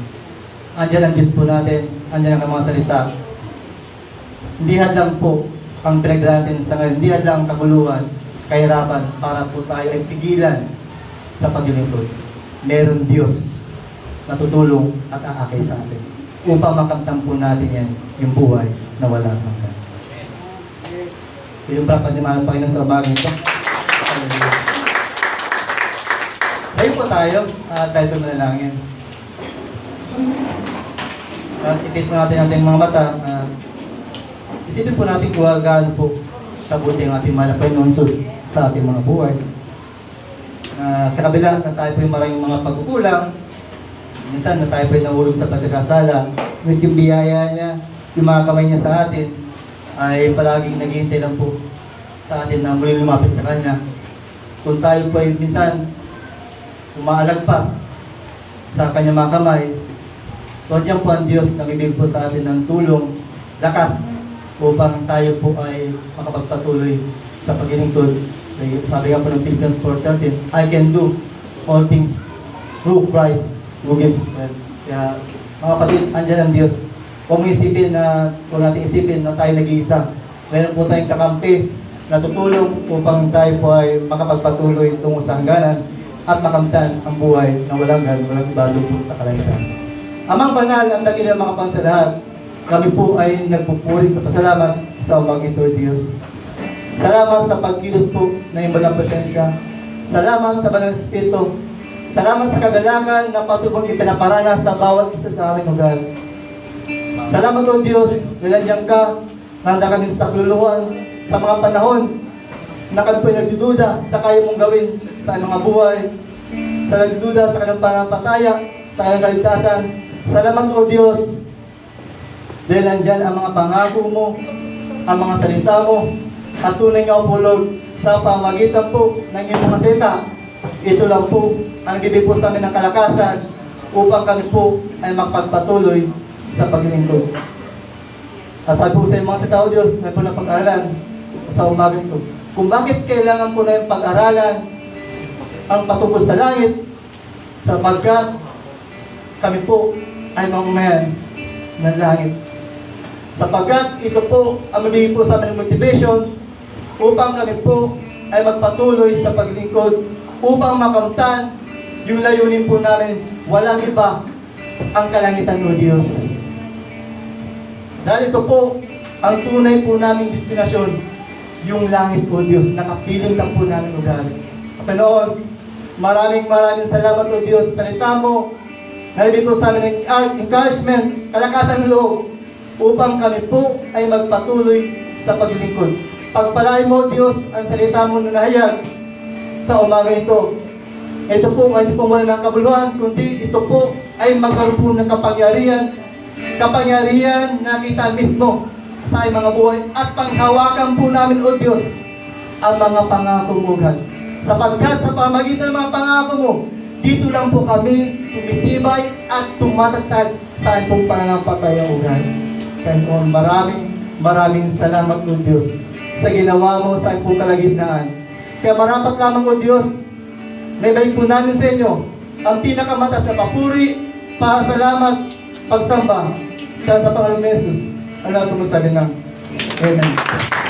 Speaker 1: Andiyan ang Diyos po natin, andiyan ang mga salita. Hindi hadlang po ang pinagdala natin sa ngayon, hindi hadlang ang kaguluhan, kahirapan, para po tayo ay pigilan sa paglilingkod. Meron Diyos na tutulong at aakay sa atin upang makamtan po natin yan, yung buhay na wala hanggan. Yung dapat ni Mahal Panginoon sa bagay ito. Tayo po tayo, tayo po manalangin. At itit po natin ating mga mata. Isipin po natin kung gaano po kabuti ang ating Mahal Panginoon sa ating mga buhay. Sa kabila na tayo po yung maraming mga pagkukulang, minsan na tayo po yung nahulog sa pagkakasala, with yung biyaya niya, yung mga kamay niya sa atin, ay palaging naghihintay lang po sa atin na muli lumapit sa Kanya. Kung tayo po ay minsan umaalagpas sa Kanyang mga kamay, so diyan po ang Diyos na bibigay po sa atin ng tulong, lakas, upang tayo po ay makapagpatuloy sa paglilingkod. Sabi nga po ng Philippians 4:13, I can do all things through Christ who gives strength. Kaya mga kapatid, andyan ang Diyos. Huwag natin isipin na tayo nag-iisa. Meron po tayong kakampi na tutulong upang tayo po ay makapagpatuloy tungo sa hangganan at makamtan ang buhay na walang iba po sa kalangitan. Amang banal, ang dakilang mga pansalahat, kami po ay nagpupuring pasalamat sa umagang ito, Diyos. Salamat sa pagkilos po na iyong banal presensya. Salamat sa banal Espiritu. Salamat sa kagalakan na patubong ipinaparana sa bawat isa sa aming lugar. Salamat o Diyos, nilandiyan ka, nanda kami sa kaluluhan, sa mga panahon na kami po nagdududa sa kaya mong gawin sa mga buhay, sa nagdududa sa kanyang panampataya, sa kanyang kaligtasan. Salamat o Diyos, dahil nandyan ang mga pangako mo, ang mga salita mo, at tunay nga po Lord, sa pamagitan po ng iyong mga salita, ito lang po ang bibig po sa amin ng kalakasan upang kami po ay magpagpatuloy sa paglilingkod. At sabi po sa mga sa tao Diyos na po na pag-aralan sa umagang ito, kung bakit kailangan po na yung pag-aralan ang patungkol sa langit, sapagkat kami po ay mamamayan ng langit. Sapagkat ito po ang mabigay po sa amin ng motivation upang kami po ay magpatuloy sa paglingkod, upang makamtan yung layunin po namin, walang iba ang kalangitan o Diyos. Dahil ito po ang tunay po naming destinasyon, yung langit o Diyos, nakapiling ka po namin lugar. Panoon, maraming salamat o Diyos sa salita mo, Nalibig po sa amin ng encouragement, kalakasan ng loob, upang kami po ay magpatuloy sa paglilingkod. Pagpalain mo, Diyos, ang salita mo na nahayag sa umaga ito. Ito po ay hindi po wala ng kabuluhan, kundi ito po ay magkaroon po ng kapangyarihan na kita mismo sa aming mga buhay at panghawakan po namin, O Diyos, ang mga pangako mo, God. Sapagkat sa pamagitan ng mga pangako mo, dito lang po kami tumitibay at tumatatag sa aming pong pananampalataya, O God. Kaya maraming salamat, O Diyos, sa ginawa mo sa aming pong kalagitnaan. Kaya marapat lamang, O Diyos, na ibahin po namin sa inyo ang pinakamatas na papuri, pasalamat, pagsamba, dahil sa Panginoon Jesus, ang lahat po magsabi ng Amen.